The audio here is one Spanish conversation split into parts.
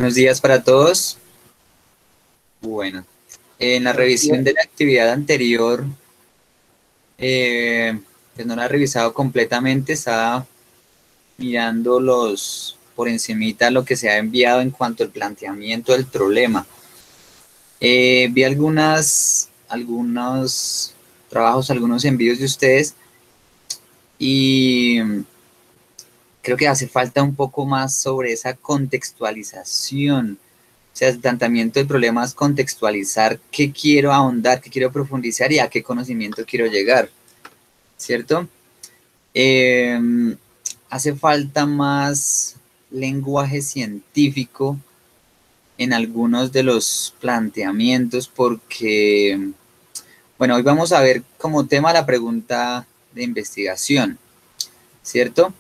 Buenos días para todos. Bueno, en la Buenos días. revisión de la actividad anterior, pues no la he revisado completamente, estaba mirando por encimita lo que se ha enviado en cuanto al planteamiento del problema. Vi algunos trabajos, algunos envíos de ustedes y creo que hace falta un poco más sobre esa contextualización. O sea, el planteamiento del problema es contextualizar qué quiero ahondar, qué quiero profundizar y a qué conocimiento quiero llegar, ¿cierto? Eh, Hace falta más lenguaje científico en algunos de los planteamientos porque, bueno, hoy vamos a ver como tema la pregunta de investigación, ¿cierto?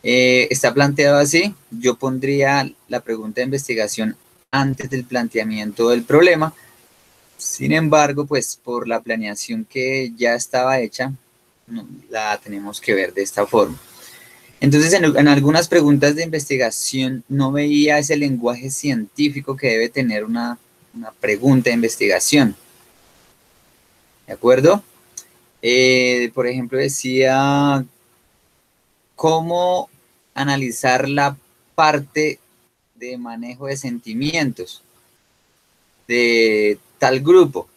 Está planteado así, yo pondría la pregunta de investigación antes del planteamiento del problema. Sin embargo, pues por la planeación que ya estaba hecha, no, la tenemos que ver de esta forma. Entonces, en algunas preguntas de investigación no veía ese lenguaje científico que debe tener una pregunta de investigación. ¿De acuerdo? Por ejemplo, decía cómo analizar la parte de manejo de sentimientos de tal grupo.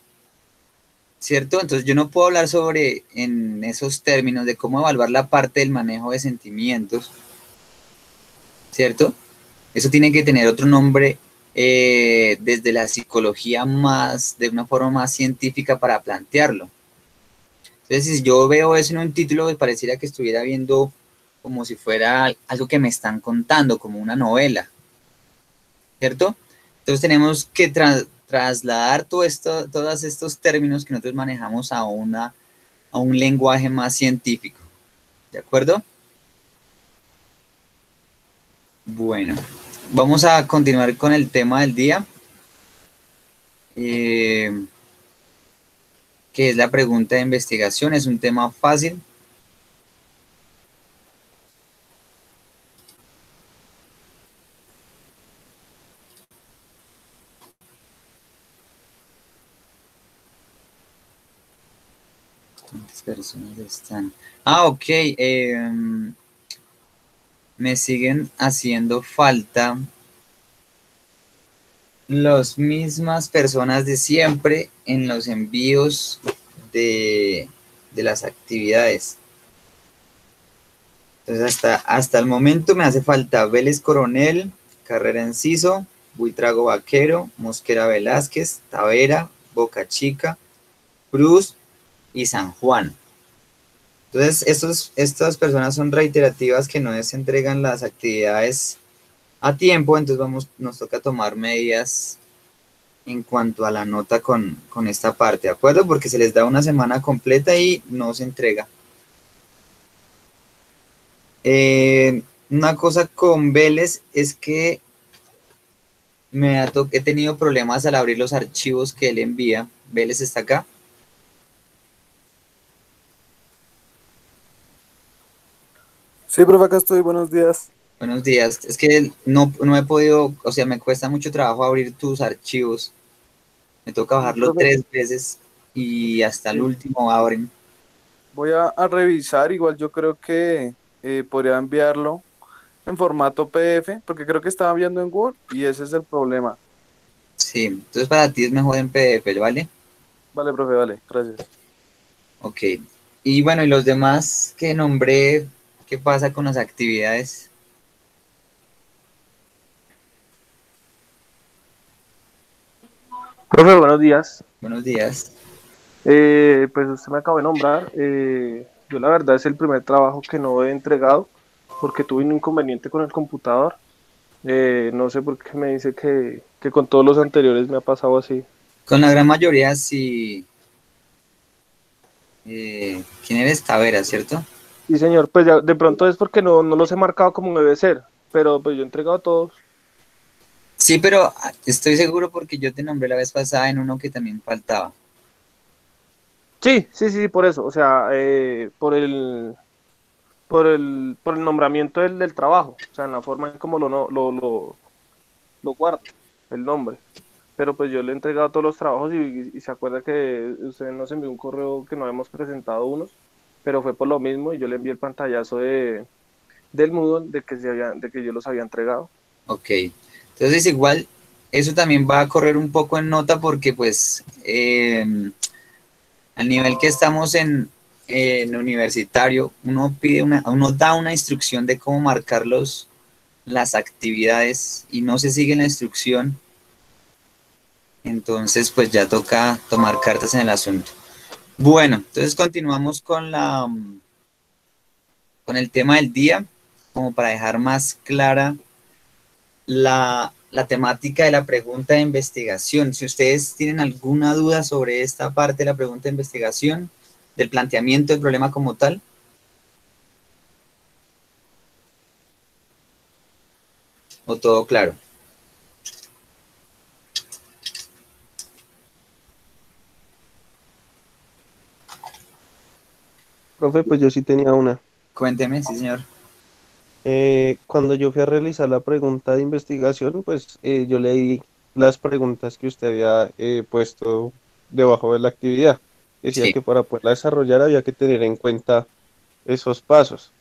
¿Cierto? Entonces yo no puedo hablar sobre en esos términos de cómo evaluar la parte del manejo de sentimientos, ¿cierto? Eso tiene que tener otro nombre desde la psicología más, de una forma más científica para plantearlo. Entonces si yo veo eso en un título, me pareciera que estuviera viendo como si fuera algo que me están contando, como una novela, ¿cierto? Entonces tenemos que trasladar todos estos términos que nosotros manejamos a un lenguaje más científico. ¿De acuerdo? Bueno, vamos a continuar con el tema del día, eh, que es la pregunta de investigación. Es un tema fácil. ¿Cuántas personas están? Ah, ok. Me siguen haciendo falta las mismas personas de siempre en los envíos de, de las actividades. Entonces, hasta el momento me hace falta Vélez Coronel, Carrera Enciso, Buitrago Vaquero, Mosquera Velázquez, Tavera, Boca Chica, Cruz y San Juan. Entonces, estas personas son reiterativas que no les entregan las actividades a tiempo, entonces nos toca tomar medidas en cuanto a la nota con esta parte, ¿de acuerdo? Porque se les da una semana completa y no se entrega. Una cosa con Vélez es que he tenido problemas al abrir los archivos que él envía. Vélez está acá. Sí, profe, acá estoy, buenos días. Buenos días. Es que no he podido, o sea, me cuesta mucho trabajo abrir tus archivos. Me toca bajarlo Profe, 3 veces y hasta el sí, último abren. voy a revisar, igual yo creo que podría enviarlo en formato PDF, porque creo que estaba enviando en Word y ese es el problema. Sí, entonces para ti es mejor en PDF, ¿vale? Vale, profe, vale, gracias. Ok. Y bueno, y los demás que nombré, ¿qué pasa con las actividades? Profe, buenos días. Buenos días. Pues usted me acaba de nombrar. Yo la verdad es el primer trabajo que no he entregado porque tuve un inconveniente con el computador. No sé por qué me dice que con todos los anteriores me ha pasado así. Con la gran mayoría, sí. ¿Quién eres? Tavera, ¿cierto? Sí, señor, pues ya, de pronto es porque no los he marcado como debe ser, pero pues yo he entregado todos. Sí, pero estoy seguro porque yo te nombré la vez pasada en uno que también faltaba. Sí, sí, sí, por eso, o sea, por el nombramiento del trabajo, o sea, en la forma en cómo lo, no, lo, lo guardo, el nombre. Pero pues yo le he entregado todos los trabajos y se acuerda que usted nos envió un correo que no habíamos presentado unos, pero fue por lo mismo y yo le envié el pantallazo del Moodle de que yo los había entregado. Ok. Entonces igual, eso también va a correr un poco en nota porque pues al nivel que estamos en universitario, uno da una instrucción de cómo marcar las actividades y no se sigue la instrucción, entonces pues ya toca tomar cartas en el asunto. Bueno, entonces continuamos con el tema del día, como para dejar más clara la temática de la pregunta de investigación. Si ustedes tienen alguna duda sobre esta parte de la pregunta de investigación, del planteamiento del problema como tal. ¿O todo claro? Profe, pues yo sí tenía una. Cuénteme, sí, señor. Cuando yo fui a realizar la pregunta de investigación, pues yo leí las preguntas que usted había puesto debajo de la actividad. Decía Sí, que para poderla desarrollar había que tener en cuenta esos pasos.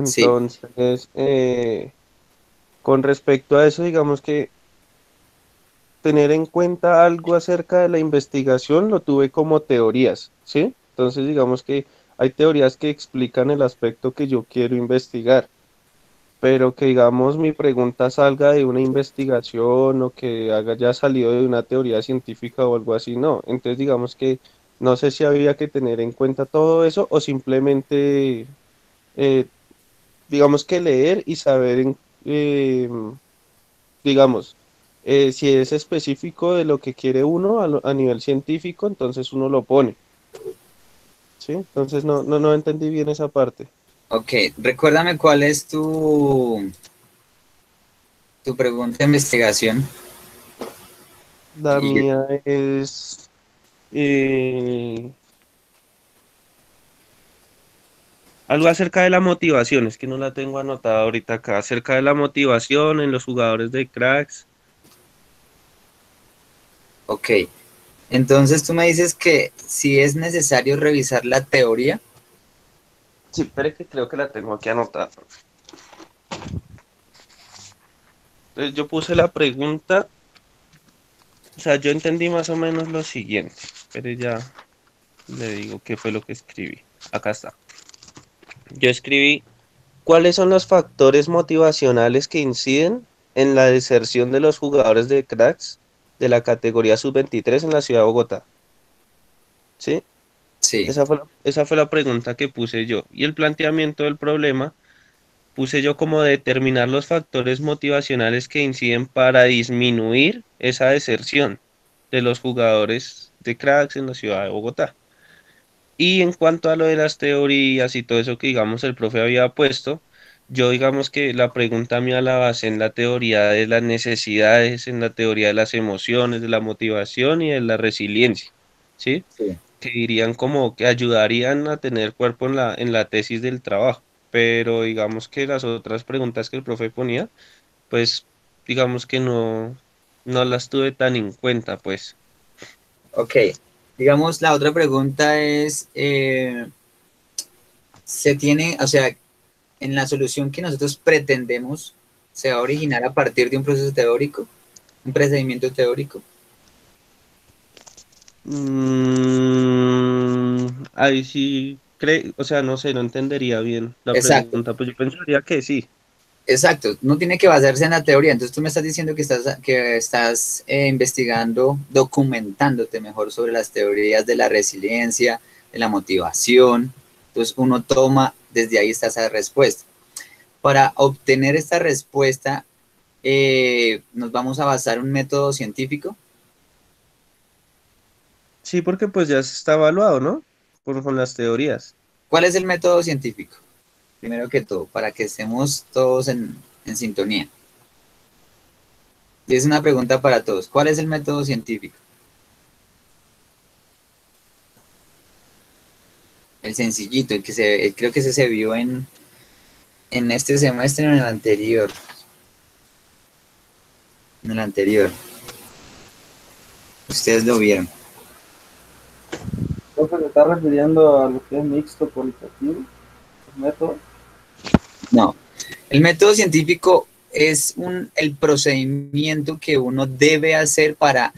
sí. Entonces, con respecto a eso, digamos que tener en cuenta algo acerca de la investigación lo tuve como teorías, ¿sí? Entonces, digamos que hay teorías que explican el aspecto que yo quiero investigar, pero que digamos mi pregunta salga de una investigación o que haya salido de una teoría científica o algo así, no. Entonces digamos que no sé si había que tener en cuenta todo eso o simplemente, eh, digamos que leer y saber, digamos, si es específico de lo que quiere uno a nivel científico, entonces uno lo pone, ¿sí? Entonces no entendí bien esa parte. Ok, recuérdame cuál es tu pregunta de investigación. La Y, mía es... eh, algo acerca de la motivación, es que no la tengo anotada ahorita acá, acerca de la motivación en los jugadores de cracks. ok, entonces tú me dices que si es necesario revisar la teoría. Sí, pero es que creo que la tengo aquí anotada. Entonces yo puse la pregunta, o sea, yo entendí más o menos lo siguiente, pero ya le digo qué fue lo que escribí. Acá está. Yo escribí, ¿cuáles son los factores motivacionales que inciden en la deserción de los jugadores de cracks de la categoría sub-23 en la ciudad de Bogotá? ¿Sí? Sí, Esa fue la pregunta que puse yo. Y el planteamiento del problema puse yo como determinar los factores motivacionales que inciden para disminuir esa deserción de los jugadores de cracks en la ciudad de Bogotá. Y en cuanto a lo de las teorías y todo eso que digamos el profe había puesto, yo digamos que la pregunta mía la basé en la teoría de las necesidades, en la teoría de las emociones, de la motivación y de la resiliencia, ¿sí? sí. Que dirían como que ayudarían a tener cuerpo en la tesis del trabajo, pero digamos que las otras preguntas que el profe ponía, pues digamos que no las tuve tan en cuenta, pues. Ok, digamos, la otra pregunta es, se tiene, o sea, en la solución que nosotros pretendemos, se va a originar a partir de un proceso teórico, un procedimiento teórico. Ahí sí, o sea, no sé, no entendería bien la Exacto, pregunta, pues yo pensaría que sí. exacto. No tiene que basarse en la teoría. Entonces tú me estás diciendo que estás investigando, documentándote mejor sobre las teorías de la resiliencia, de la motivación. Entonces uno toma, desde ahí está esa respuesta. Para obtener esta respuesta, nos vamos a basar en un método científico. Sí, porque pues ya está evaluado, ¿no? Con las teorías. ¿Cuál es el método científico? Primero que todo, para que estemos todos en sintonía. Y es una pregunta para todos. ¿Cuál es el método científico? El sencillito, creo que ese se vio en este semestre o en el anterior. en el anterior. Ustedes lo vieron. Profe, ¿se está refiriendo a lo que es mixto cualitativo? ¿El método? No. El método científico es el procedimiento que uno debe hacer para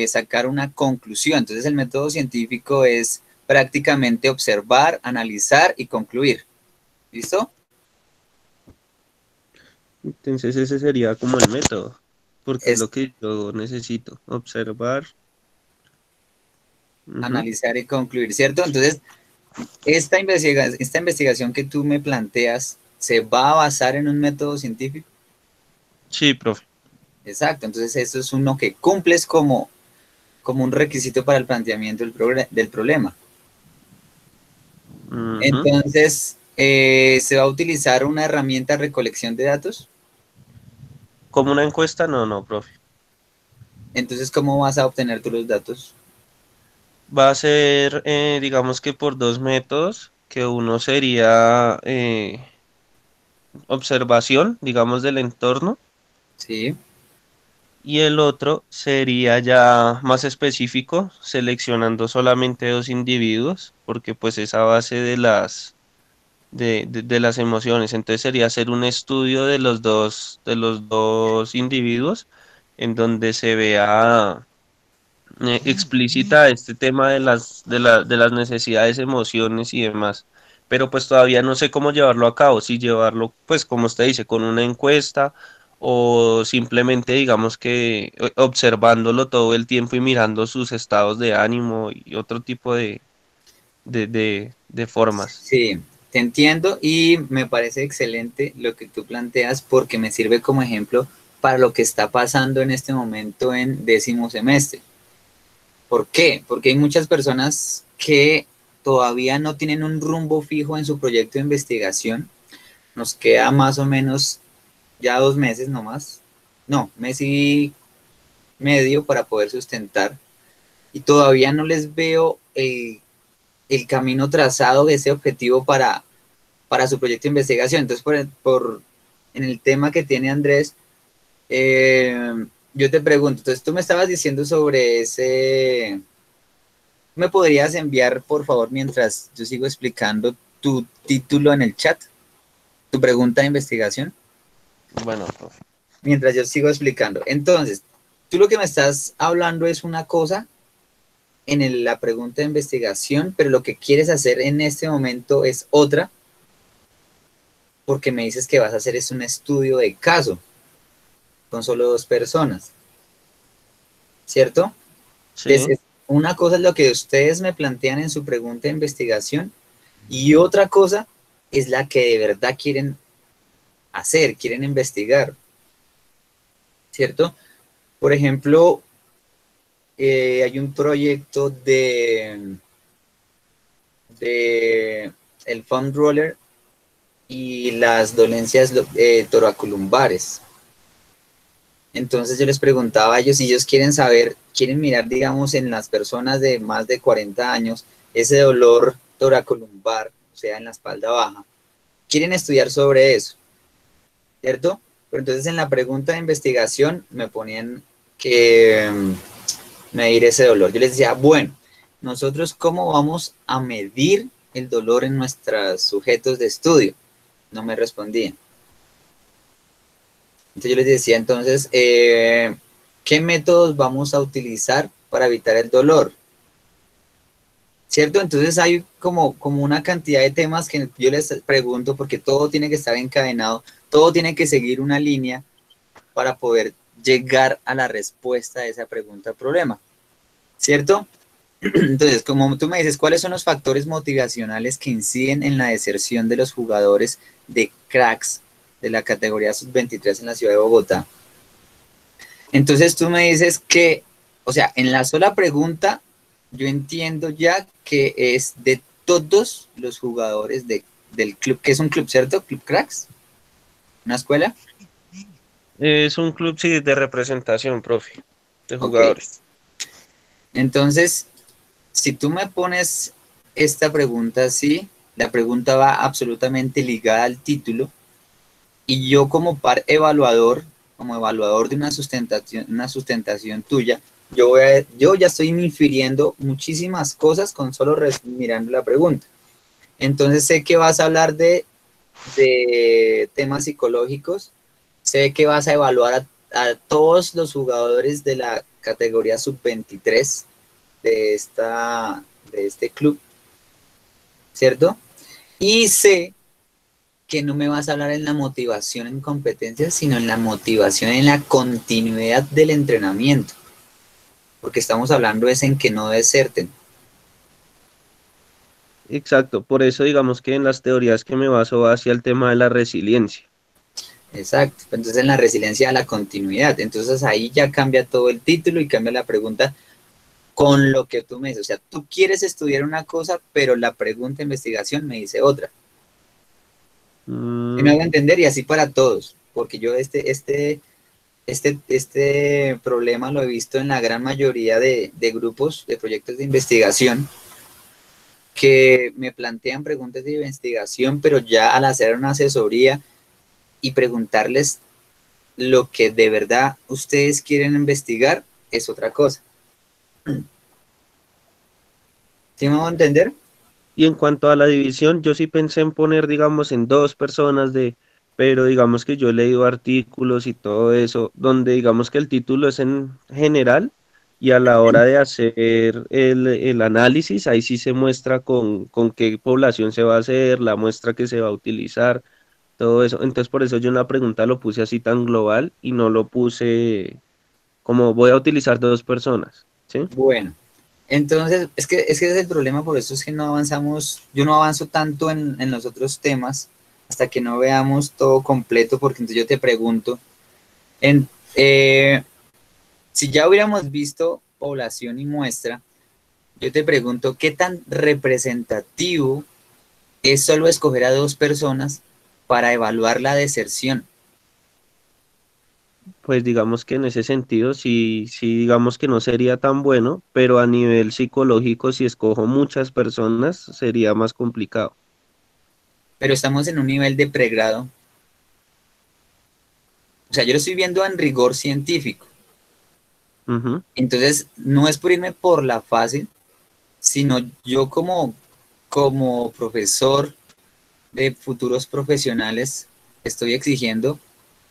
sacar una conclusión. Entonces el método científico es prácticamente observar, analizar y concluir. ¿Listo? Entonces ese sería como el método, porque es Es lo que yo necesito, observar. Ujú. analizar y concluir, ¿cierto? Entonces, esta investigación que tú me planteas se va a basar en un método científico. Sí, profe. Exacto, entonces eso es uno que cumples como un requisito para el planteamiento del problema. Ujú. Entonces, se va a utilizar una herramienta de recolección de datos. Como una encuesta, no, no, profe. Entonces, ¿cómo vas a obtener tú los datos? Va a ser, digamos que por dos métodos, que uno sería observación, digamos, del entorno, Sí, y el otro sería ya más específico, seleccionando solamente dos individuos, porque pues es a base de de las emociones. Entonces sería hacer un estudio de los dos individuos, en donde se vea explícita este tema de de las necesidades, emociones y demás. Pero pues todavía no sé cómo llevarlo a cabo, si llevarlo, pues como usted dice, con una encuesta o simplemente digamos que observándolo todo el tiempo y mirando sus estados de ánimo y otro tipo de formas. sí, te entiendo y me parece excelente lo que tú planteas porque me sirve como ejemplo para lo que está pasando en este momento en 10º semestre. ¿Por qué? Porque hay muchas personas que todavía no tienen un rumbo fijo en su proyecto de investigación. Nos queda más o menos ya 2 meses nomás. No, mes y medio para poder sustentar. Y todavía no les veo el camino trazado de ese objetivo para su proyecto de investigación. Entonces, en el tema que tiene Andrés, yo te pregunto, entonces tú me estabas diciendo sobre ese. ¿Me podrías enviar, por favor, mientras yo sigo explicando tu título en el chat, tu pregunta de investigación? Bueno, profe. Mientras yo sigo explicando. Entonces, tú lo que me estás hablando es una cosa en la pregunta de investigación, pero lo que quieres hacer en este momento es otra, porque me dices que vas a hacer es un estudio de caso con solo 2 personas, ¿cierto? Sí. Entonces, una cosa es lo que ustedes me plantean en su pregunta de investigación y otra cosa es la que de verdad quieren hacer, quieren investigar, ¿cierto? Por ejemplo, hay un proyecto de el foam roller y las dolencias toracolumbares. Entonces yo les preguntaba a ellos si ellos quieren saber, quieren mirar, digamos, en las personas de más de 40 años, ese dolor toracolumbar, o sea, en la espalda baja. Quieren estudiar sobre eso, ¿cierto? Pero entonces en la pregunta de investigación me ponían que medir ese dolor. Yo les decía, bueno, nosotros cómo vamos a medir el dolor en nuestros sujetos de estudio. No me respondían. Entonces yo les decía entonces, ¿qué métodos vamos a utilizar para evitar el dolor? ¿Cierto? Entonces hay como una cantidad de temas que yo les pregunto porque todo tiene que estar encadenado, todo tiene que seguir una línea para poder llegar a la respuesta de esa pregunta o problema, ¿cierto? Entonces, como tú me dices, ¿cuáles son los factores motivacionales que inciden en la deserción de los jugadores de cracks de la categoría sub-23 en la ciudad de Bogotá? Entonces tú me dices que, o sea, en la sola pregunta, yo entiendo ya que es de todos los jugadores del club, que es un club, ¿cierto? Club Cracks, una escuela. Es un club sí, de representación, profe, de Ok. jugadores. Entonces, si tú me pones esta pregunta así, la pregunta va absolutamente ligada al título y yo como par evaluador como evaluador de una sustentación tuya, yo ya estoy infiriendo muchísimas cosas con solo mirando la pregunta. Entonces sé que vas a hablar de temas psicológicos, sé que vas a evaluar a todos los jugadores de la categoría sub-23 de este club, ¿cierto? Y sé que no me vas a hablar en la motivación en competencias, sino en la motivación en la continuidad del entrenamiento, porque estamos hablando es en que no deserten. Exacto, por eso digamos que en las teorías que me baso va hacia el tema de la resiliencia. Exacto, entonces en la resiliencia a la continuidad, entonces ahí ya cambia todo el título y cambia la pregunta con lo que tú me dices, o sea, tú quieres estudiar una cosa, pero la pregunta de investigación me dice otra. Y me hago entender y así para todos, porque yo este problema lo he visto en la gran mayoría de grupos, de proyectos de investigación, que me plantean preguntas de investigación, pero ya al hacer una asesoría y preguntarles lo que de verdad ustedes quieren investigar, es otra cosa. ¿Sí me hago entender? Y en cuanto a la división, yo sí pensé en poner, digamos, en dos personas pero digamos que yo he leído artículos y todo eso, donde digamos que el título es en general y a la hora de hacer el análisis, ahí sí se muestra con qué población se va a hacer, la muestra que se va a utilizar, todo eso. Entonces por eso yo en la pregunta lo puse así tan global y no lo puse como voy a utilizar dos personas, ¿sí? Bueno, entonces, es que ese es el problema, por eso es que no avanzamos, yo no avanzo tanto en los otros temas hasta que no veamos todo completo, porque entonces yo te pregunto, en, eh, si ya hubiéramos visto población y muestra, yo te pregunto, ¿qué tan representativo es solo escoger a dos personas para evaluar la deserción? Pues digamos que en ese sentido sí, sí digamos que no sería tan bueno, pero a nivel psicológico si escojo muchas personas sería más complicado. Pero estamos en un nivel de pregrado, o sea, yo lo estoy viendo en rigor científico, Ujú. entonces no es por irme por la fácil, sino yo como profesor de futuros profesionales estoy exigiendo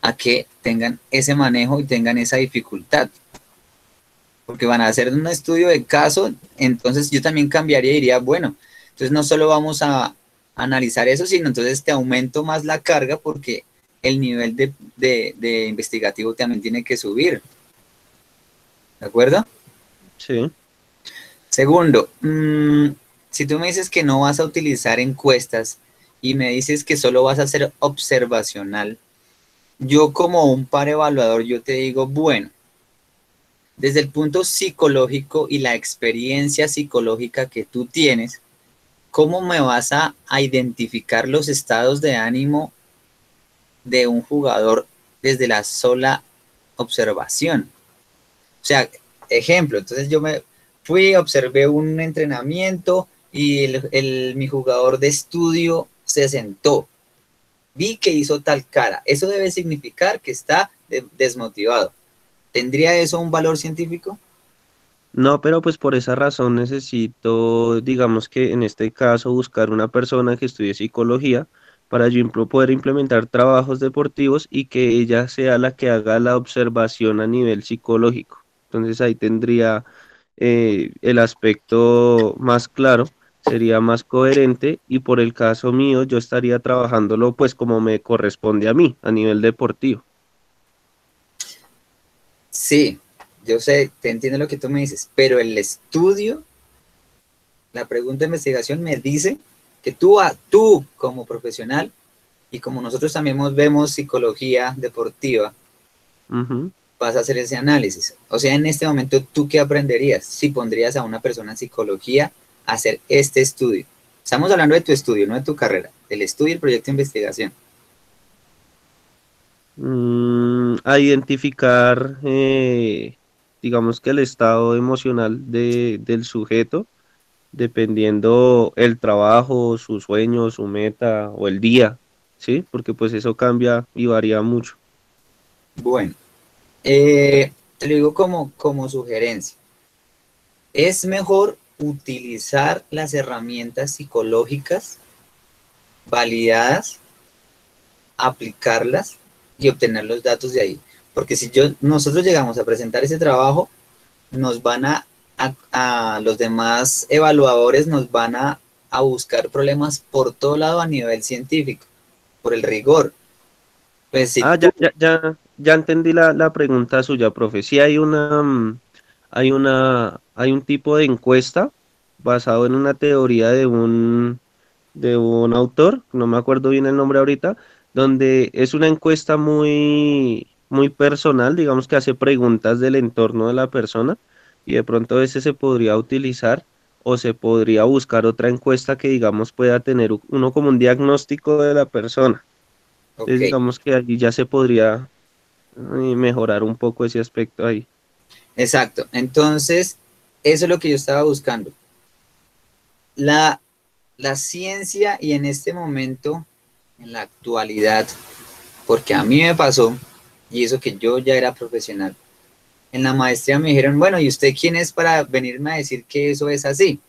a que tengan ese manejo y tengan esa dificultad, porque van a hacer un estudio de caso, entonces yo también cambiaría y diría, bueno, entonces no solo vamos a analizar eso, sino entonces te aumento más la carga porque el nivel de investigativo también tiene que subir, ¿de acuerdo? Sí, Segundo, si tú me dices que no vas a utilizar encuestas y me dices que solo vas a hacer observacional, yo como un par evaluador, yo te digo, bueno, desde el punto psicológico y la experiencia psicológica que tú tienes, ¿cómo me vas a identificar los estados de ánimo de un jugador desde la sola observación? O sea, ejemplo, entonces yo me fui, observé un entrenamiento y mi jugador de estudio se sentó. Vi que hizo tal cara. Eso debe significar que está desmotivado. ¿Tendría eso un valor científico? no, pero pues por esa razón necesito, digamos que en este caso, buscar una persona que estudie psicología para yo poder implementar trabajos deportivos y que ella sea la que haga la observación a nivel psicológico. Entonces ahí tendría el aspecto más claro, sería más coherente y por el caso mío yo estaría trabajándolo pues como me corresponde a mí a nivel deportivo. Sí, yo sé, te entiendo lo que tú me dices, pero el estudio, la pregunta de investigación me dice que tú como profesional y como nosotros también vemos psicología deportiva, Ujú. vas a hacer ese análisis. O sea, en este momento, ¿tú qué aprenderías si pondrías a una persona en psicología a hacer este estudio? Estamos hablando de tu estudio, no de tu carrera, del estudio y el proyecto de investigación. A identificar, digamos que el estado emocional del sujeto, dependiendo el trabajo, su sueño, su meta o el día, ¿sí? Porque pues eso cambia y varía mucho. Bueno, te lo digo como sugerencia. Es mejor utilizar las herramientas psicológicas validadas, aplicarlas y obtener los datos de ahí. Porque si nosotros llegamos a presentar ese trabajo, nos van a los demás evaluadores nos van a buscar problemas por todo lado a nivel científico, por el rigor. Pues si Ah, tú, ya entendí la pregunta suya, profe. Sí hay hay un tipo de encuesta basado en una teoría de un autor, no me acuerdo bien el nombre ahorita, donde es una encuesta muy personal, digamos que hace preguntas del entorno de la persona y de pronto ese se podría utilizar o se podría buscar otra encuesta que digamos pueda tener uno como un diagnóstico de la persona. ok, Entonces digamos que allí ya se podría mejorar un poco ese aspecto ahí. exacto. Entonces, eso es lo que yo estaba buscando. La, la ciencia y en este momento, en la actualidad, porque a mí me pasó, y eso que yo ya era profesional, en la maestría me dijeron, bueno, ¿y usted quién es para venirme a decir que eso es así?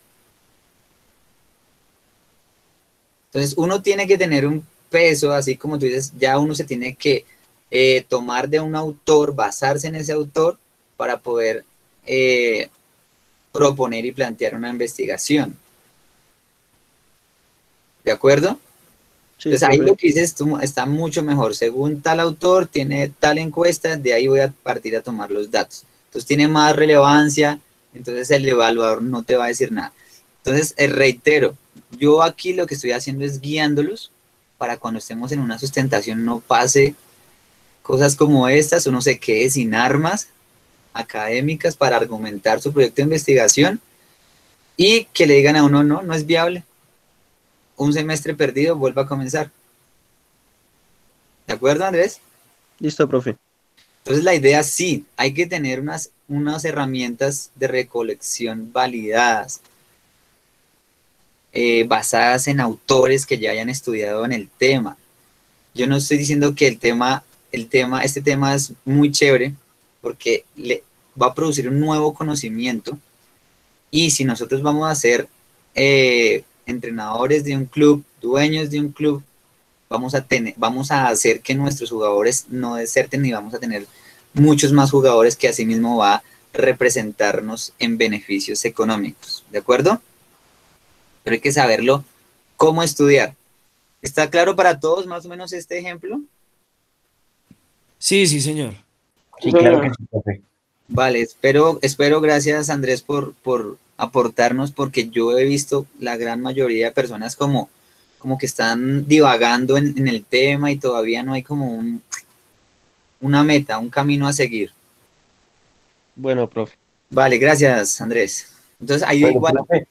Entonces, uno tiene que tener un peso, así como tú dices, ya uno se tiene que tomar de un autor, basarse en ese autor para poder eh, proponer y plantear una investigación. ¿De acuerdo? Sí, Entonces, ahí profe. lo que dices tú está mucho mejor. Según tal autor, tiene tal encuesta, de ahí voy a partir a tomar los datos. Entonces, tiene más relevancia, entonces el evaluador no te va a decir nada. Entonces, reitero, yo aquí lo que estoy haciendo es guiándolos para cuando estemos en una sustentación no pase cosas como estas, uno se quede sin armas académicas para argumentar su proyecto de investigación y que le digan a uno, no, no es viable. Un semestre perdido, vuelva a comenzar. ¿De acuerdo, Andrés? Listo, profe. Entonces la idea sí, hay que tener unas herramientas de recolección validadas, basadas en autores que ya hayan estudiado en el tema. Yo no estoy diciendo que este tema es muy chévere porque le va a producir un nuevo conocimiento y si nosotros vamos a ser entrenadores de un club, dueños de un club, vamos a hacer que nuestros jugadores no deserten y vamos a tener muchos más jugadores que asimismo va a representarnos en beneficios económicos, ¿de acuerdo? Pero hay que saberlo cómo estudiar. ¿Está claro para todos más o menos este ejemplo? Sí, sí, señor. Sí, Sí, claro que señor. sí, profe. Vale, espero gracias Andrés por aportarnos porque yo he visto la gran mayoría de personas como que están divagando en el tema y todavía no hay como una meta, un camino a seguir. Bueno, profe. Vale, gracias, Andrés. Entonces, ahí Pero, igual, profe,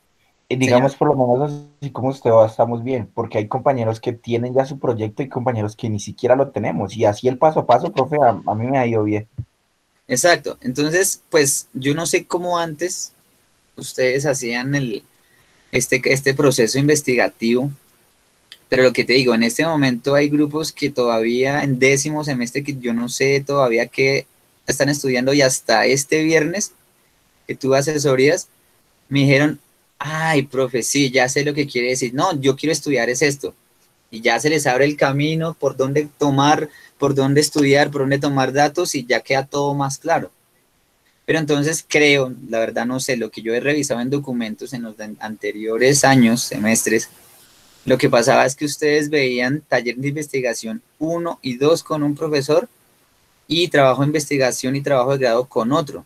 señor. digamos por lo menos así como usted va, estamos bien, porque hay compañeros que tienen ya su proyecto y compañeros que ni siquiera lo tenemos. Y así el paso a paso, profe, a mí me ha ido bien. Exacto. Entonces, pues yo no sé cómo antes ustedes hacían este proceso investigativo, pero lo que te digo, en este momento hay grupos que todavía en décimo semestre que yo no sé todavía qué están estudiando y hasta este viernes que tuve asesorías, me dijeron, ay, profe, sí, ya sé lo que quiere decir. No, yo quiero estudiar es esto. Y ya se les abre el camino por dónde tomar, por dónde estudiar, por dónde tomar datos y ya queda todo más claro. Pero entonces creo, la verdad no sé, lo que yo he revisado en documentos en los anteriores años, semestres, lo que pasaba es que ustedes veían taller de investigación uno y 2 con un profesor y trabajo de investigación y trabajo de grado con otro.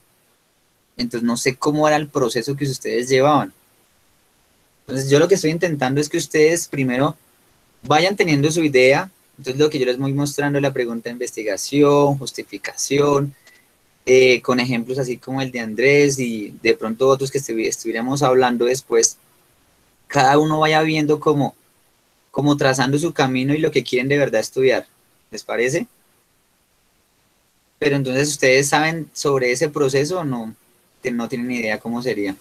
Entonces no sé cómo era el proceso que ustedes llevaban. Entonces yo lo que estoy intentando es que ustedes primero vayan teniendo su idea. Entonces lo que yo les voy mostrando es la pregunta de investigación, justificación, con ejemplos así como el de Andrés y de pronto otros que estuviéramos hablando después. Cada uno vaya viendo como trazando su camino y lo que quieren de verdad estudiar. ¿Les parece? Pero entonces ustedes saben sobre ese proceso o no, que no tienen ni idea cómo sería.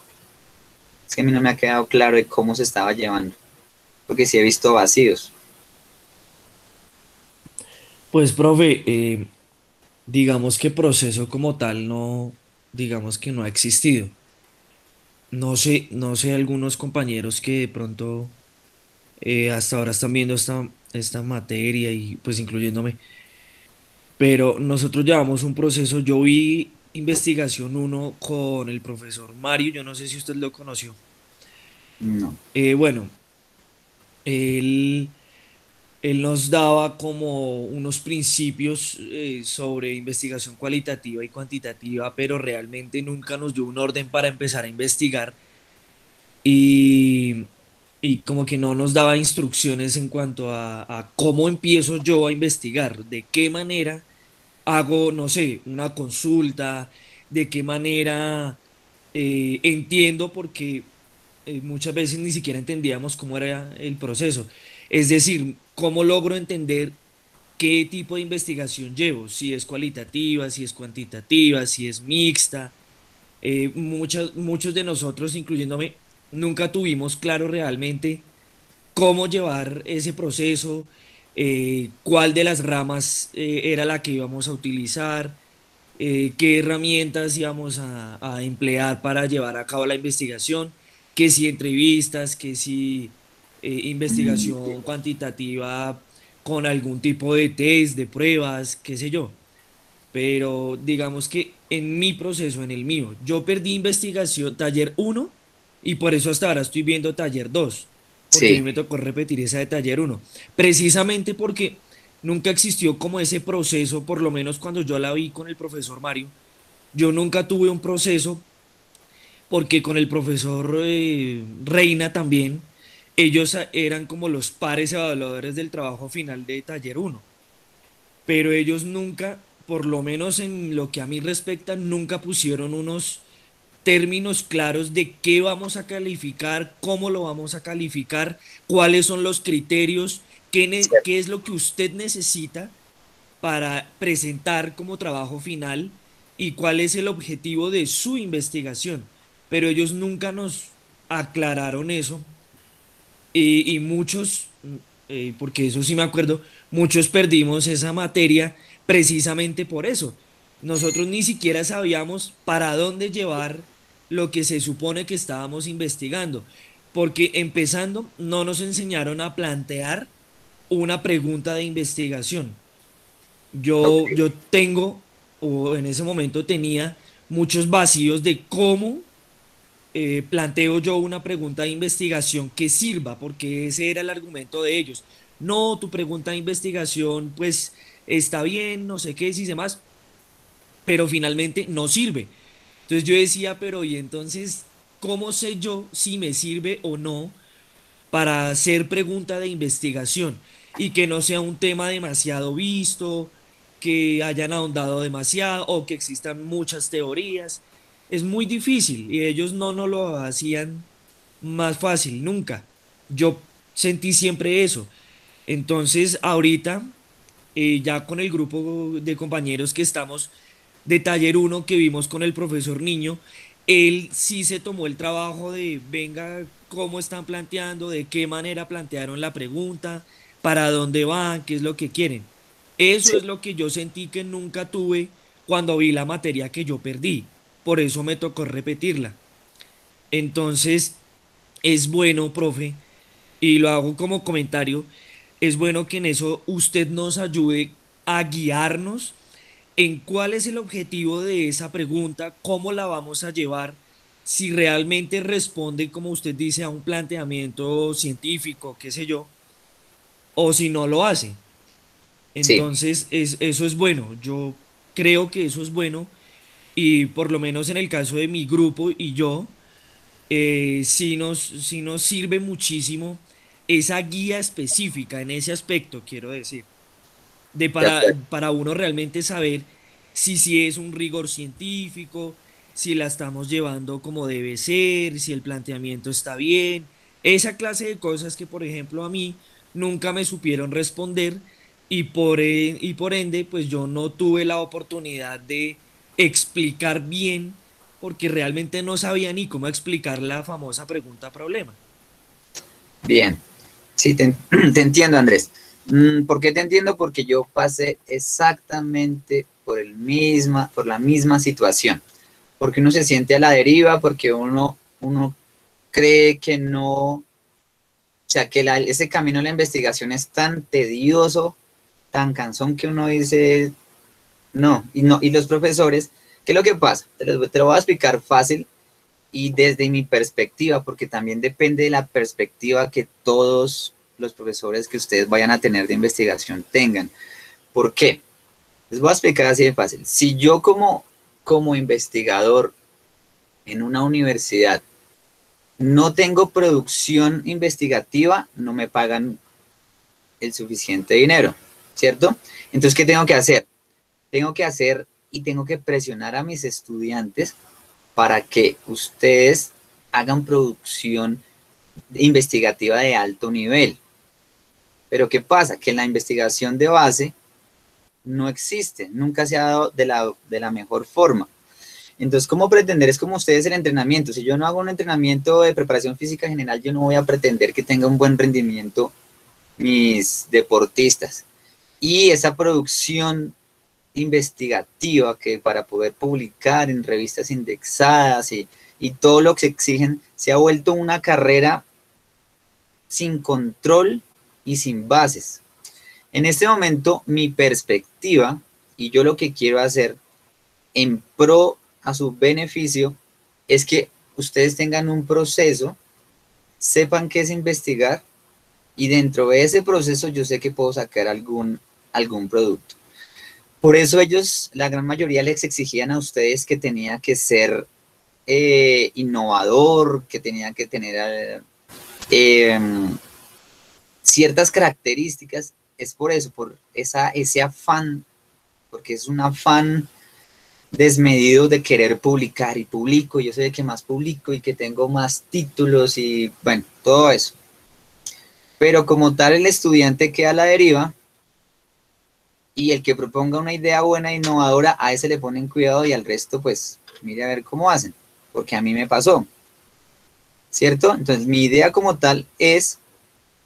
Es que a mí no me ha quedado claro de cómo se estaba llevando, porque sí he visto vacíos. Pues, profe, digamos que proceso como tal no, digamos que no ha existido. No sé algunos compañeros que de pronto hasta ahora están viendo esta materia y pues incluyéndome, pero nosotros llevamos un proceso, yo vi investigación uno con el profesor Mario, yo no sé si usted lo conoció. No. Bueno, él, él nos daba como unos principios sobre investigación cualitativa y cuantitativa, pero realmente nunca nos dio un orden para empezar a investigar y, y como que no nos daba instrucciones en cuanto a cómo empiezo yo a investigar, de qué manera hago, no sé, una consulta, de qué manera entiendo, porque muchas veces ni siquiera entendíamos cómo era el proceso. Es decir, cómo logro entender qué tipo de investigación llevo, si es cualitativa, si es cuantitativa, si es mixta. Muchos de nosotros, incluyéndome, nunca tuvimos claro realmente cómo llevar ese proceso, cuál de las ramas era la que íbamos a utilizar, qué herramientas íbamos a emplear para llevar a cabo la investigación, que si entrevistas, que si Bien. investigación cuantitativa con algún tipo de test, de pruebas, qué sé yo. Pero digamos que en mi proceso, en el mío, yo perdí investigación taller uno y por eso hasta ahora estoy viendo taller 2 porque a mí Sí, me tocó repetir esa de taller uno precisamente porque nunca existió como ese proceso, por lo menos cuando yo la vi con el profesor Mario, yo nunca tuve un proceso porque con el profesor Reina también, ellos eran como los pares evaluadores del trabajo final de taller uno, pero ellos nunca, por lo menos en lo que a mí respecta, nunca pusieron unos términos claros de qué vamos a calificar, cómo lo vamos a calificar, cuáles son los criterios, qué es lo que usted necesita para presentar como trabajo final y cuál es el objetivo de su investigación. Pero ellos nunca nos aclararon eso y muchos, porque eso sí me acuerdo, muchos perdimos esa materia precisamente por eso. Nosotros ni siquiera sabíamos para dónde llevar lo que se supone que estábamos investigando, porque empezando no nos enseñaron a plantear una pregunta de investigación. ok. Yo tengo, o en ese momento tenía, muchos vacíos de cómo planteo yo una pregunta de investigación que sirva, porque ese era el argumento de ellos. No, tu pregunta de investigación, pues está bien, no sé qué, y demás, pero finalmente no sirve. Entonces yo decía, pero ¿y entonces cómo sé yo si me sirve o no para hacer pregunta de investigación y que no sea un tema demasiado visto, que hayan ahondado demasiado o que existan muchas teorías? Es muy difícil y ellos no nos lo hacían más fácil, nunca. Yo sentí siempre eso. Entonces, ahorita, ya con el grupo de compañeros que estamos de taller uno que vimos con el profesor Niño, él sí se tomó el trabajo de, venga, cómo están planteando, de qué manera plantearon la pregunta, para dónde van, qué es lo que quieren. Eso Sí, es lo que yo sentí que nunca tuve cuando vi la materia que yo perdí. Por eso me tocó repetirla. Entonces, es bueno, profe, y lo hago como comentario, es bueno que en eso usted nos ayude a guiarnos en cuál es el objetivo de esa pregunta, cómo la vamos a llevar, si realmente responde, como usted dice, a un planteamiento científico, qué sé yo, o si no lo hace. sí, Entonces, eso es bueno. Yo creo que eso es bueno y por lo menos en el caso de mi grupo y yo, sí nos sirve muchísimo esa guía específica en ese aspecto, quiero decir, de de para, acuerdo. para uno realmente saber si es un rigor científico, si la estamos llevando como debe ser, si el planteamiento está bien, esa clase de cosas que, por ejemplo, a mí nunca me supieron responder y por ende, pues yo no tuve la oportunidad de explicar bien porque realmente no sabía ni cómo explicar la famosa pregunta problema. Bien. Sí, te entiendo, Andrés. ¿Por qué te entiendo? Porque yo pasé exactamente por la misma situación, porque uno se siente a la deriva, porque uno cree que no, o sea, que ese camino de la investigación es tan tedioso, tan cansón, que uno dice, no, y los profesores, ¿qué es lo que pasa? Te lo voy a explicar fácil y desde mi perspectiva, porque también depende de la perspectiva que todos los profesores que ustedes vayan a tener de investigación tengan. ¿Por qué? Les voy a explicar así de fácil. Si yo como investigador en una universidad no tengo producción investigativa, no me pagan el suficiente dinero, ¿cierto? Entonces, ¿qué tengo que hacer? Tengo que presionar a mis estudiantes para que ustedes hagan producción investigativa de alto nivel. Pero ¿qué pasa? Que la investigación de base no existe, nunca se ha dado de la mejor forma. Entonces, ¿cómo pretender? Es como ustedes el entrenamiento. Si yo no hago un entrenamiento de preparación física general, yo no voy a pretender que tenga un buen rendimiento mis deportistas. Y esa producción investigativa que para poder publicar en revistas indexadas y todo lo que se exigen, se ha vuelto una carrera sin control y sin bases. En este momento, mi perspectiva y yo lo que quiero hacer en pro a su beneficio es que ustedes tengan un proceso, sepan qué es investigar y dentro de ese proceso yo sé que puedo sacar algún producto. Por eso ellos, la gran mayoría les exigían a ustedes que tenía que ser innovador, que tenía que tener ciertas características. Es por eso, por ese afán, porque es un afán desmedido de querer publicar y publico, yo soy el que más publico y que tengo más títulos y bueno, todo eso. Pero como tal el estudiante queda a la deriva y el que proponga una idea buena e innovadora, a ese le ponen cuidado y al resto pues mire a ver cómo hacen, porque a mí me pasó, ¿cierto? Entonces mi idea como tal es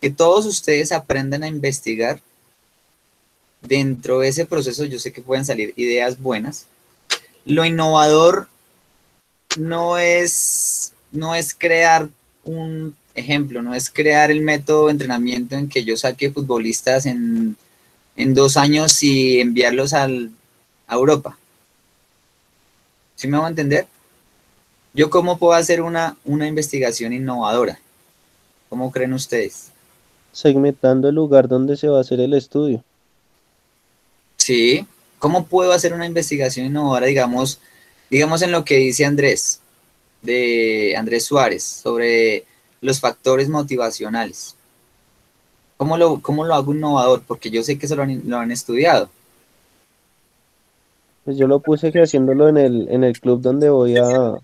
que todos ustedes aprendan a investigar. Dentro de ese proceso yo sé que pueden salir ideas buenas. Lo innovador no es crear un ejemplo, no es crear el método de entrenamiento en que yo saque futbolistas en 2 años y enviarlos a Europa. ¿Sí me van a entender? ¿Yo cómo puedo hacer una investigación innovadora? ¿Cómo creen ustedes? Segmentando el lugar donde se va a hacer el estudio. Sí. ¿Cómo puedo hacer una investigación innovadora, digamos en lo que dice Andrés Suárez, sobre los factores motivacionales? ¿Cómo lo hago innovador? Porque yo sé que eso lo han estudiado. Pues yo lo puse que haciéndolo en el club donde voy a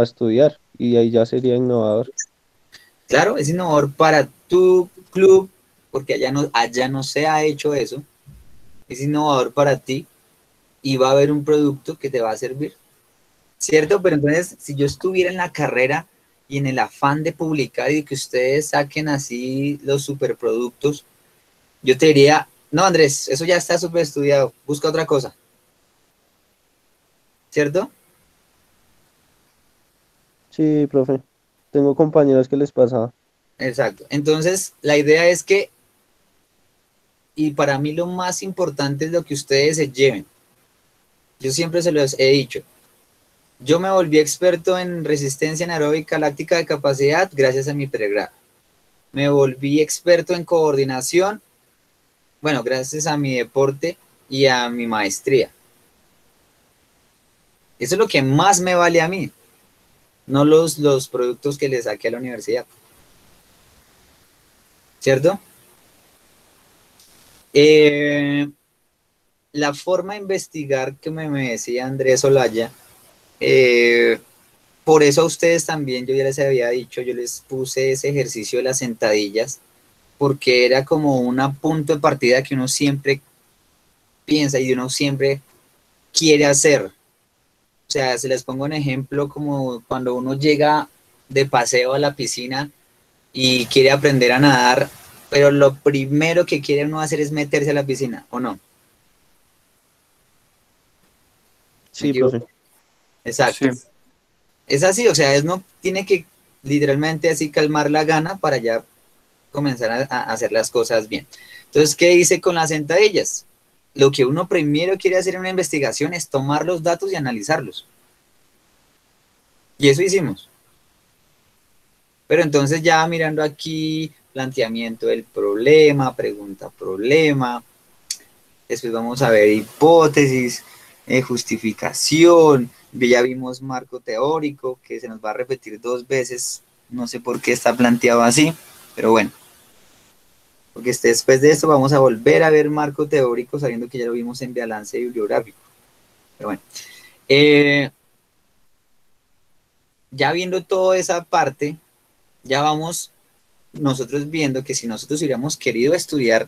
estudiar y ahí ya sería innovador. Claro, es innovador para tu club, porque allá no se ha hecho eso. Es innovador para ti y va a haber un producto que te va a servir, ¿cierto? Pero entonces, si yo estuviera en la carrera y en el afán de publicar y que ustedes saquen así los superproductos, yo te diría, no, Andrés, eso ya está súper estudiado, busca otra cosa, ¿cierto? Sí, profe. Tengo compañeros que les pasaba. Exacto. Entonces, la idea es que, y para mí lo más importante es lo que ustedes se lleven. Yo siempre se los he dicho. Yo me volví experto en resistencia anaeróbica láctica de capacidad gracias a mi pregrado. Me volví experto en coordinación, bueno, gracias a mi deporte y a mi maestría. Eso es lo que más me vale a mí, no los productos que le saqué a la universidad. ¿Cierto? La forma de investigar que me decía Andrés Olaya, por eso a ustedes también, yo ya les había dicho, yo les puse ese ejercicio de las sentadillas, porque era como un punto de partida que uno siempre piensa y uno siempre quiere hacer. O sea, se les pongo un ejemplo como cuando uno llega de paseo a la piscina y quiere aprender a nadar, pero lo primero que quiere uno hacer es meterse a la piscina, ¿o no? Sí, profe. Exacto. Sí. Es así, o sea, es no tiene que literalmente así calmar la gana para ya comenzar a hacer las cosas bien. Entonces, ¿qué hice con las sentadillas? Lo que uno primero quiere hacer en una investigación es tomar los datos y analizarlos. Y eso hicimos. Pero entonces ya mirando aquí, planteamiento del problema, pregunta problema, después vamos a ver hipótesis, justificación, ya vimos marco teórico, que se nos va a repetir 2 veces, no sé por qué está planteado así, pero bueno, porque después de esto vamos a volver a ver marco teórico, sabiendo que ya lo vimos en balance bibliográfico. Pero bueno, ya viendo toda esa parte, ya vamos nosotros viendo que si nosotros hubiéramos querido estudiar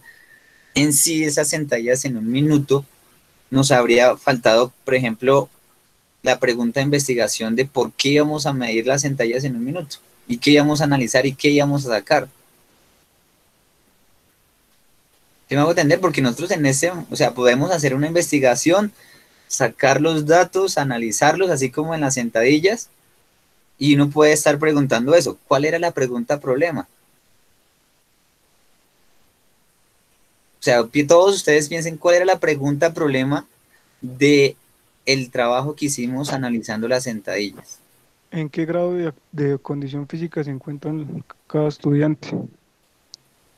en sí esas sentadillas en un minuto, nos habría faltado, por ejemplo, la pregunta de investigación de por qué íbamos a medir las sentadillas en un minuto y qué íbamos a analizar y qué íbamos a sacar. ¿Sí me hago entender? Porque nosotros en ese, o sea, podemos hacer una investigación, sacar los datos, analizarlos, así como en las sentadillas, y uno puede estar preguntando eso. ¿Cuál era la pregunta problema? O sea, todos ustedes piensen cuál era la pregunta problema de el trabajo que hicimos analizando las sentadillas. ¿En qué grado de condición física se encuentran cada estudiante?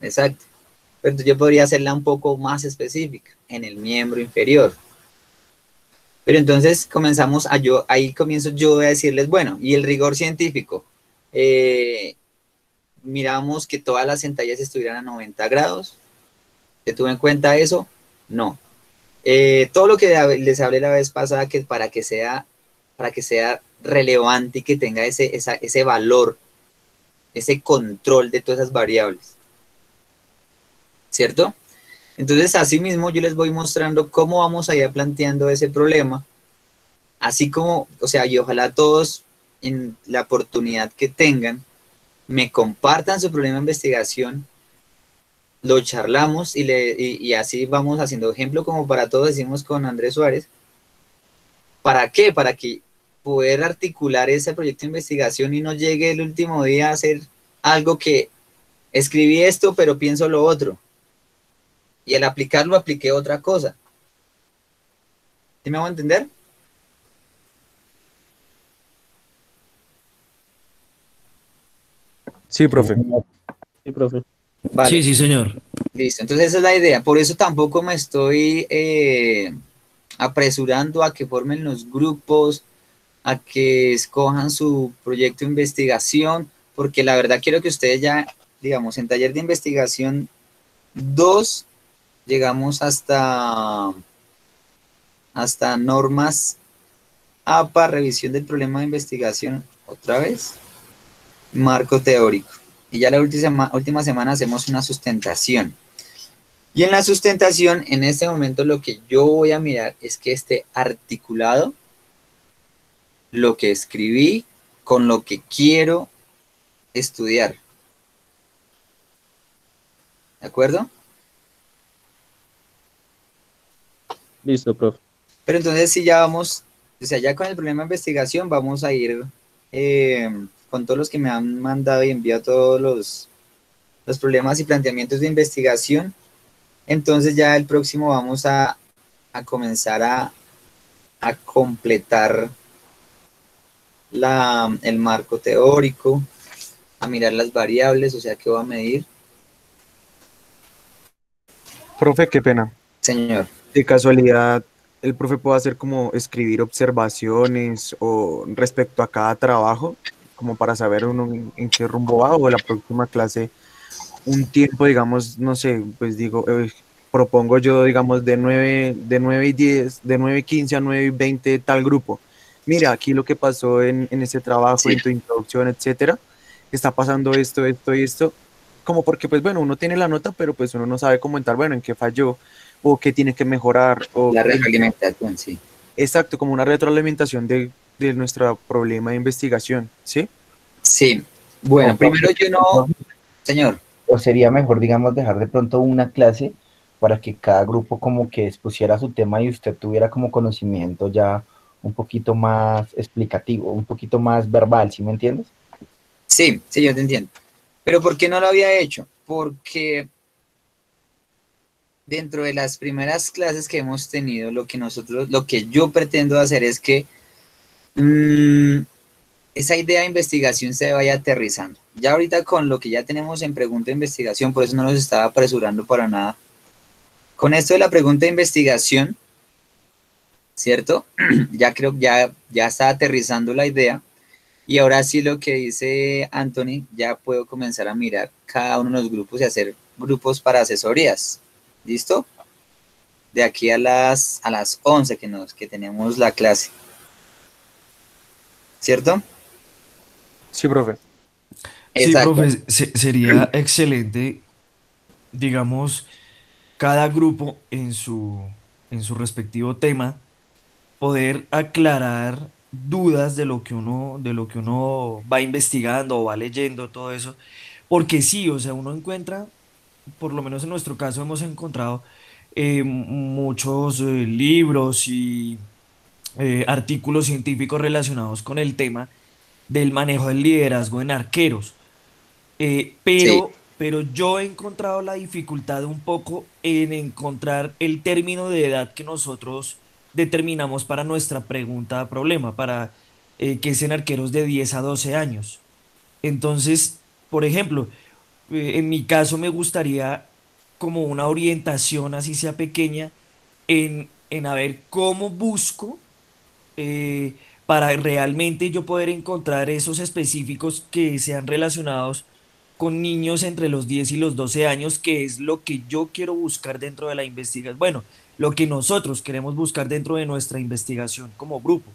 Exacto. Pero yo podría hacerla un poco más específica, en el miembro inferior. Pero entonces comenzamos ahí comienzo yo a decirles, bueno, y el rigor científico. Miramos que todas las sentadillas estuvieran a 90 grados. ¿Se tuvo en cuenta eso? No. Todo lo que les hablé la vez pasada, que para que sea relevante y que tenga ese valor, ese control de todas esas variables. ¿Cierto? Entonces, así mismo yo les voy mostrando cómo vamos a ir planteando ese problema, así como, o sea, y ojalá todos en la oportunidad que tengan, me compartan su problema de investigación, lo charlamos y así vamos haciendo ejemplo como para todos, decimos con Andrés Suárez. ¿Para qué? Para que poder articular ese proyecto de investigación y no llegue el último día a hacer algo que escribí esto, pero pienso lo otro. Y al aplicarlo, apliqué otra cosa. ¿Sí me hago entender? Sí, profe. Sí, profe. Vale. Sí, sí, señor. Listo, entonces esa es la idea. Por eso tampoco me estoy apresurando a que formen los grupos, a que escojan su proyecto de investigación, porque la verdad quiero que ustedes ya, digamos, en taller de investigación 2 llegamos hasta normas APA, revisión del problema de investigación, otra vez, marco teórico. Y ya la última semana hacemos una sustentación. Y en la sustentación, en este momento lo que yo voy a mirar es que esté articulado lo que escribí con lo que quiero estudiar. ¿De acuerdo? Listo, profe. Pero entonces si ya vamos, o sea, ya con el problema de investigación vamos a ir con todos los que me han mandado y enviado todos los problemas y planteamientos de investigación. Entonces ya el próximo vamos a comenzar a completar el marco teórico, a mirar las variables, o sea, ¿qué va a medir? Profe, qué pena. Señor. De casualidad, el profe puede hacer como escribir observaciones o respecto a cada trabajo, como para saber uno en qué rumbo va, o la próxima clase un tiempo, digamos, no sé, pues digo, propongo yo, digamos, de 9 y 10, de 9:15 a 9:20 tal grupo. Mira, aquí lo que pasó en ese trabajo, Sí. en tu introducción, etcétera, está pasando esto, esto y esto, como porque, pues bueno, uno tiene la nota, pero pues uno no sabe comentar, bueno, en qué falló, o qué tiene que mejorar, o La retroalimentación, sí. exacto, como una retroalimentación de nuestro problema de investigación, ¿sí? Sí. Bueno, O, primero profe, yo no, señor. o sería mejor, digamos, dejar de pronto una clase para que cada grupo como que expusiera su tema y usted tuviera como conocimiento ya un poquito más explicativo, un poquito más verbal, ¿sí me entiendes? Sí, sí, yo te entiendo. Pero ¿por qué no lo había hecho? Porque dentro de las primeras clases que hemos tenido, lo que yo pretendo hacer es que esa idea de investigación se vaya aterrizando. Ya ahorita con lo que ya tenemos en pregunta de investigación, por eso no nos estaba apresurando para nada. Con esto de la pregunta de investigación, ¿cierto? Ya creo que ya está aterrizando la idea. Y ahora sí lo que dice Anthony, ya puedo comenzar a mirar cada uno de los grupos y hacer grupos para asesorías. ¿Listo? De aquí a las 11 que tenemos la clase. ¿Cierto? Sí, profe. Sí, Exacto. profe, sería excelente, digamos, cada grupo en su respectivo tema, poder aclarar dudas de lo que uno va investigando o va leyendo, todo eso. Porque sí, o sea, uno encuentra, por lo menos en nuestro caso, hemos encontrado muchos libros y artículos científicos relacionados con el tema del manejo del liderazgo en arqueros. Sí, Pero yo he encontrado la dificultad un poco en encontrar el término de edad que nosotros determinamos para nuestra pregunta problema, para que es en arqueros de 10 a 12 años. Entonces, por ejemplo, en mi caso me gustaría como una orientación, así sea pequeña, en a ver cómo busco para realmente yo poder encontrar esos específicos que sean relacionados con niños entre los 10 y los 12 años, que es lo que yo quiero buscar dentro de la investigación. Bueno, lo que nosotros queremos buscar dentro de nuestra investigación como grupo.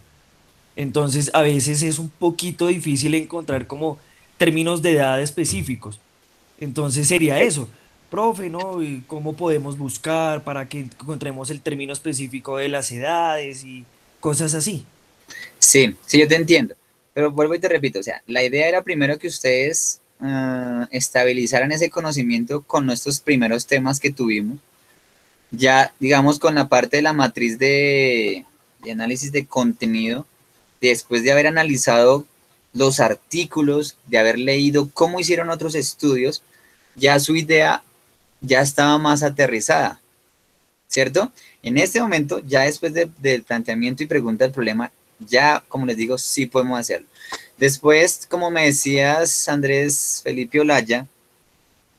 Entonces, a veces es un poquito difícil encontrar como términos de edad específicos. Entonces sería eso, profe, ¿no? ¿Y cómo podemos buscar para que encontremos el término específico de las edades y cosas así? sí, sí, yo te entiendo. Pero vuelvo y te repito, o sea, la idea era primero que ustedes estabilizaran ese conocimiento con nuestros primeros temas que tuvimos. Ya, digamos, con la parte de la matriz de análisis de contenido, después de haber analizado los artículos, de haber leído cómo hicieron otros estudios, ya su idea ya estaba más aterrizada, ¿cierto? En este momento, ya después del planteamiento y pregunta del problema, ya, como les digo, sí podemos hacerlo. Después, como me decías, Andrés Felipe Olaya,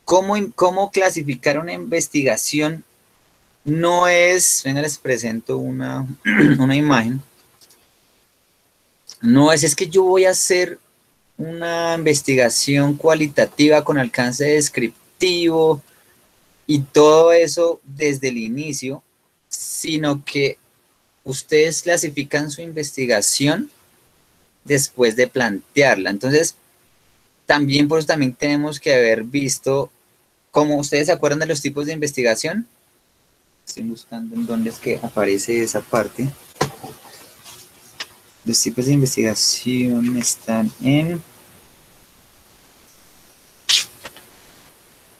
¿cómo clasificar una investigación? No es, venga, les presento una imagen. No es que yo voy a hacer una investigación cualitativa con alcance descriptivo y todo eso desde el inicio, sino que ustedes clasifican su investigación después de plantearla. Entonces, también por eso también tenemos que haber visto, como ustedes se acuerdan de los tipos de investigación, estoy buscando en dónde es que aparece esa parte. Los tipos de investigación están en...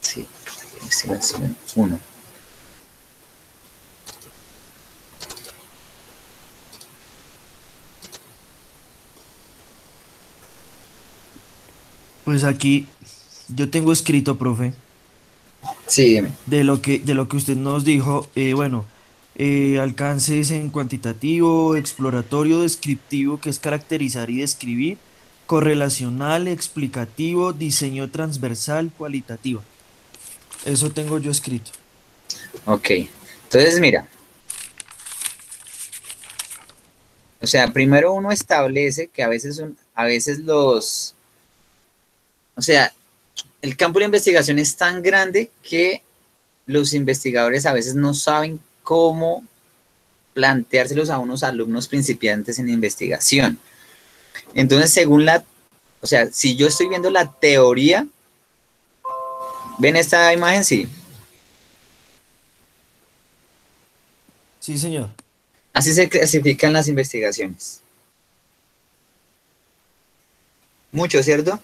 Sí, investigación 1. Pues aquí yo tengo escrito, profe, Sí, dime. de lo que usted nos dijo, bueno, alcances en cuantitativo, exploratorio, descriptivo, que es caracterizar y describir, correlacional, explicativo, diseño transversal, cualitativo. Eso tengo yo escrito. Ok. Entonces, mira. O sea, primero uno establece que a veces los... O sea, el campo de investigación es tan grande que los investigadores a veces no saben cómo planteárselos a unos alumnos principiantes en investigación. Entonces, o sea, si yo estoy viendo la teoría, ¿ven esta imagen? Sí. Sí, señor. Así se clasifican las investigaciones. Mucho, ¿cierto?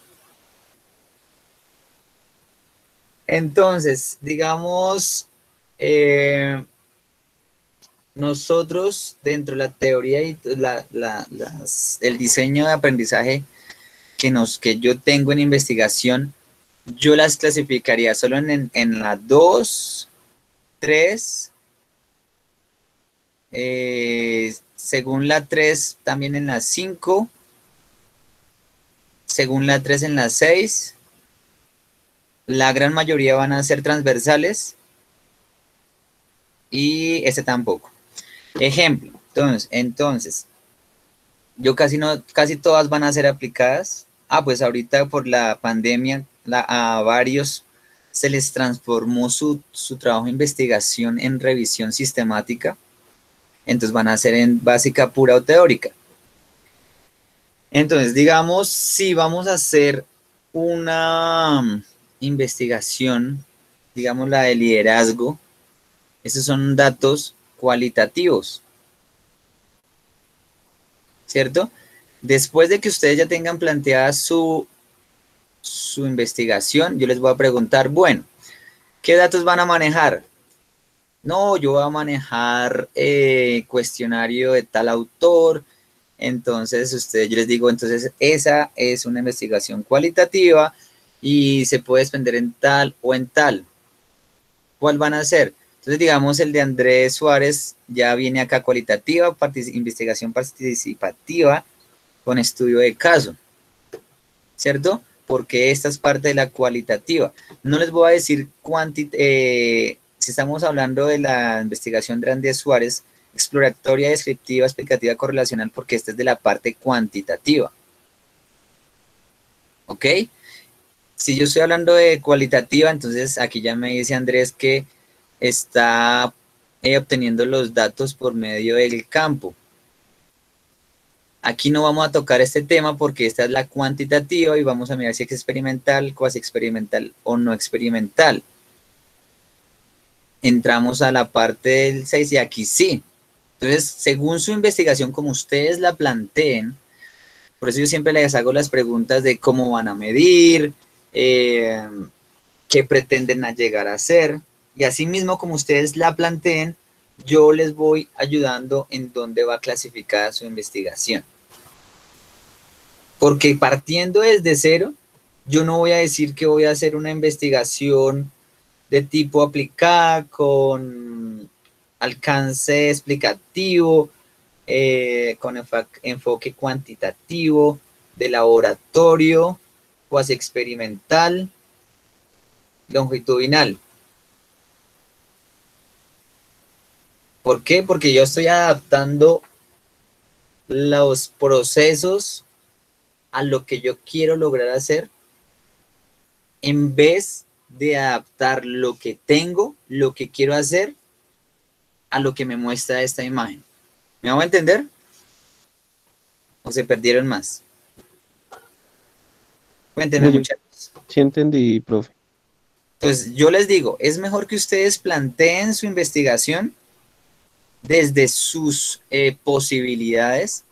Entonces, digamos, nosotros dentro de la teoría y el diseño de aprendizaje que yo tengo en investigación, yo las clasificaría solo en la 2, 3, según la 3 también en la 5, según la 3 en la 6, la gran mayoría van a ser transversales y ese tampoco. Ejemplo, entonces, yo casi todas van a ser aplicadas. Pues ahorita por la pandemia a varios se les transformó su trabajo de investigación en revisión sistemática. Entonces van a ser en básica pura o teórica. Entonces, digamos, si vamos a hacer una investigación, digamos la de liderazgo, esos son datos cualitativos, ¿cierto? Después de que ustedes ya tengan planteada su investigación, yo les voy a preguntar, bueno, ¿qué datos van a manejar? No, yo voy a manejar cuestionario de tal autor. Entonces, yo les digo, entonces esa es una investigación cualitativa y se puede expender en tal o en tal. ¿Cuál van a hacer? Entonces, digamos, el de Andrés Suárez ya viene acá cualitativa, investigación participativa con estudio de caso, ¿cierto? Porque esta es parte de la cualitativa. No les voy a decir si estamos hablando de la investigación de Andrés Suárez, exploratoria, descriptiva, explicativa, correlacional, porque esta es de la parte cuantitativa. ¿Ok? Si yo estoy hablando de cualitativa, entonces aquí ya me dice Andrés que está obteniendo los datos por medio del campo. Aquí no vamos a tocar este tema porque esta es la cuantitativa y vamos a mirar si es experimental, cuasi experimental o no experimental. Entramos a la parte del 6 y aquí sí. Entonces, según su investigación, como ustedes la planteen, por eso yo siempre les hago las preguntas de cómo van a medir, qué pretenden llegar a hacer, y así mismo como ustedes la planteen, yo les voy ayudando en dónde va clasificada su investigación. Porque partiendo desde cero, yo no voy a decir que voy a hacer una investigación de tipo aplicada con alcance explicativo, con enfoque cuantitativo, de laboratorio, cuasi experimental, longitudinal. ¿Por qué? Porque yo estoy adaptando los procesos a lo que yo quiero lograr hacer en vez de adaptar lo que tengo, lo que quiero hacer, a lo que me muestra esta imagen. ¿Me van a entender? ¿O se perdieron más? Cuéntenme, muchachos. Sí entendí, profe. Entonces, yo les digo, es mejor que ustedes planteen su investigación desde sus posibilidades,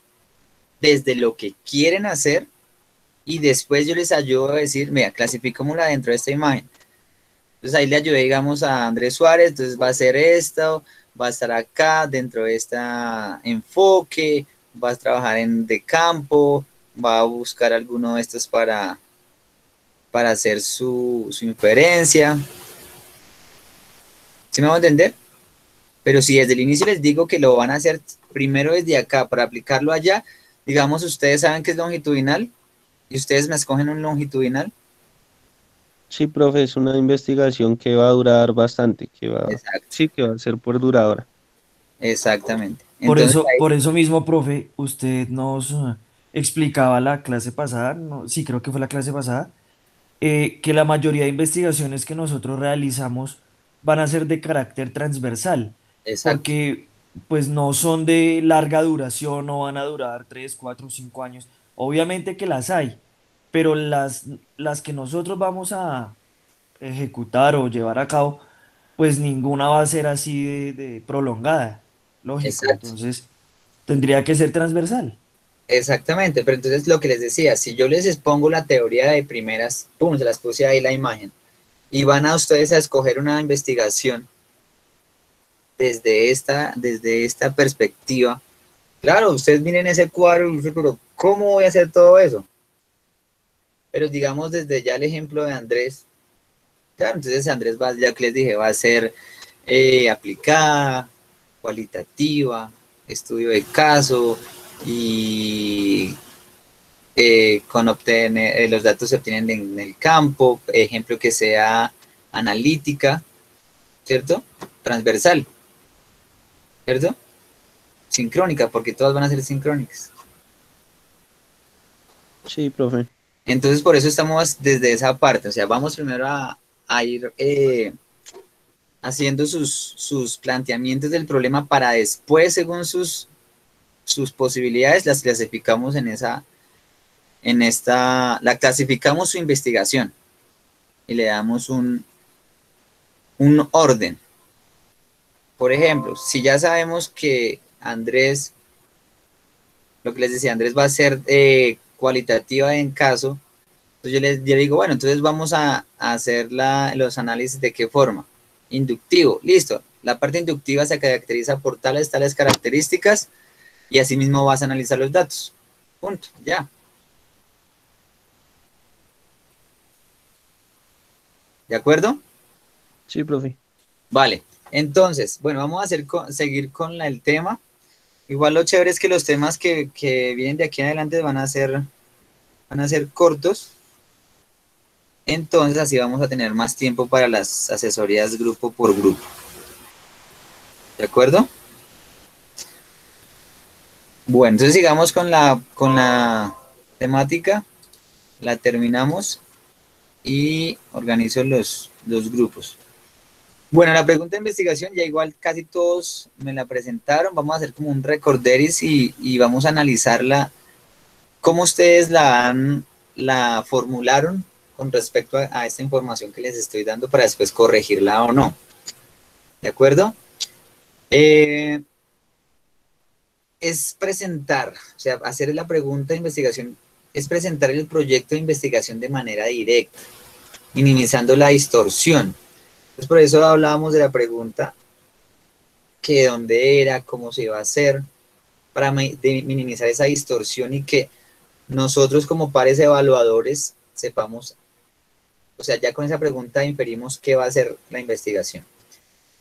desde lo que quieren hacer, y después yo les ayudo a decir, mira, clasificémosla dentro de esta imagen. Entonces ahí le ayudé, digamos, a Andrés Suárez, entonces va a ser esto, va a estar acá dentro de este enfoque, va a trabajar de campo, va a buscar alguno de estos para hacer su inferencia. ¿Sí me van a entender? Pero si desde el inicio les digo que lo van a hacer primero desde acá para aplicarlo allá, digamos, ustedes saben que es longitudinal y ustedes me escogen un longitudinal. Sí, profe, es una investigación que va a durar bastante, Exacto. Sí, que va a ser por duradora. Exactamente. Entonces, Entonces, por eso mismo, profe, usted nos explicaba la clase pasada, sí, creo que fue la clase pasada, que la mayoría de investigaciones que nosotros realizamos van a ser de carácter transversal, exacto. porque pues no son de larga duración, no van a durar 3, 4, 5 años. Obviamente que las hay, pero las que nosotros vamos a ejecutar o llevar a cabo, pues ninguna va a ser así de prolongada, lógico. Exacto. Entonces, tendría que ser transversal. Exactamente, pero entonces lo que les decía, si yo les expongo la teoría de primeras, pum, se las puse ahí la imagen, y van a ustedes a escoger una investigación, desde esta perspectiva. Claro, ustedes miren ese cuadro y dicen, pero ¿cómo voy a hacer todo eso? Pero digamos desde ya el ejemplo de Andrés, claro, entonces Andrés va, ya que les dije, va a ser aplicada, cualitativa, estudio de caso y con obtener, los datos se obtienen en el campo, ejemplo que sea analítica, ¿cierto? Transversal, ¿cierto? Sincrónica, porque todas van a ser sincrónicas. Sí, profe. Entonces, por eso estamos desde esa parte, o sea, vamos primero a ir haciendo sus planteamientos del problema para después, según sus posibilidades, las clasificamos la clasificamos su investigación y le damos un orden. Por ejemplo, si ya sabemos que Andrés, lo que les decía, Andrés va a ser cualitativa en caso, entonces yo le digo, bueno, entonces vamos a hacer los análisis de qué forma. Inductivo, listo. La parte inductiva se caracteriza por tales características y asimismo vas a analizar los datos. Punto, ya. ¿De acuerdo? Sí, profe. Vale. Entonces, bueno, vamos a seguir con el tema. Igual lo chévere es que los temas que vienen de aquí en adelante van a ser cortos. Entonces, así vamos a tener más tiempo para las asesorías grupo por grupo. ¿De acuerdo? Bueno, entonces sigamos con la temática. La terminamos y organizo los grupos. Bueno, la pregunta de investigación ya igual casi todos me la presentaron. Vamos a hacer como un recorderis y vamos a analizarla. ¿Cómo ustedes la formularon con respecto a esta información que les estoy dando para después corregirla o no? ¿De acuerdo? Es presentar, o sea, hacer la pregunta de investigación, es presentar el proyecto de investigación de manera directa, minimizando la distorsión. Entonces, por eso hablábamos de la pregunta, que dónde era, cómo se iba a hacer, para minimizar esa distorsión y que nosotros como pares evaluadores sepamos, o sea, ya con esa pregunta inferimos qué va a ser la investigación.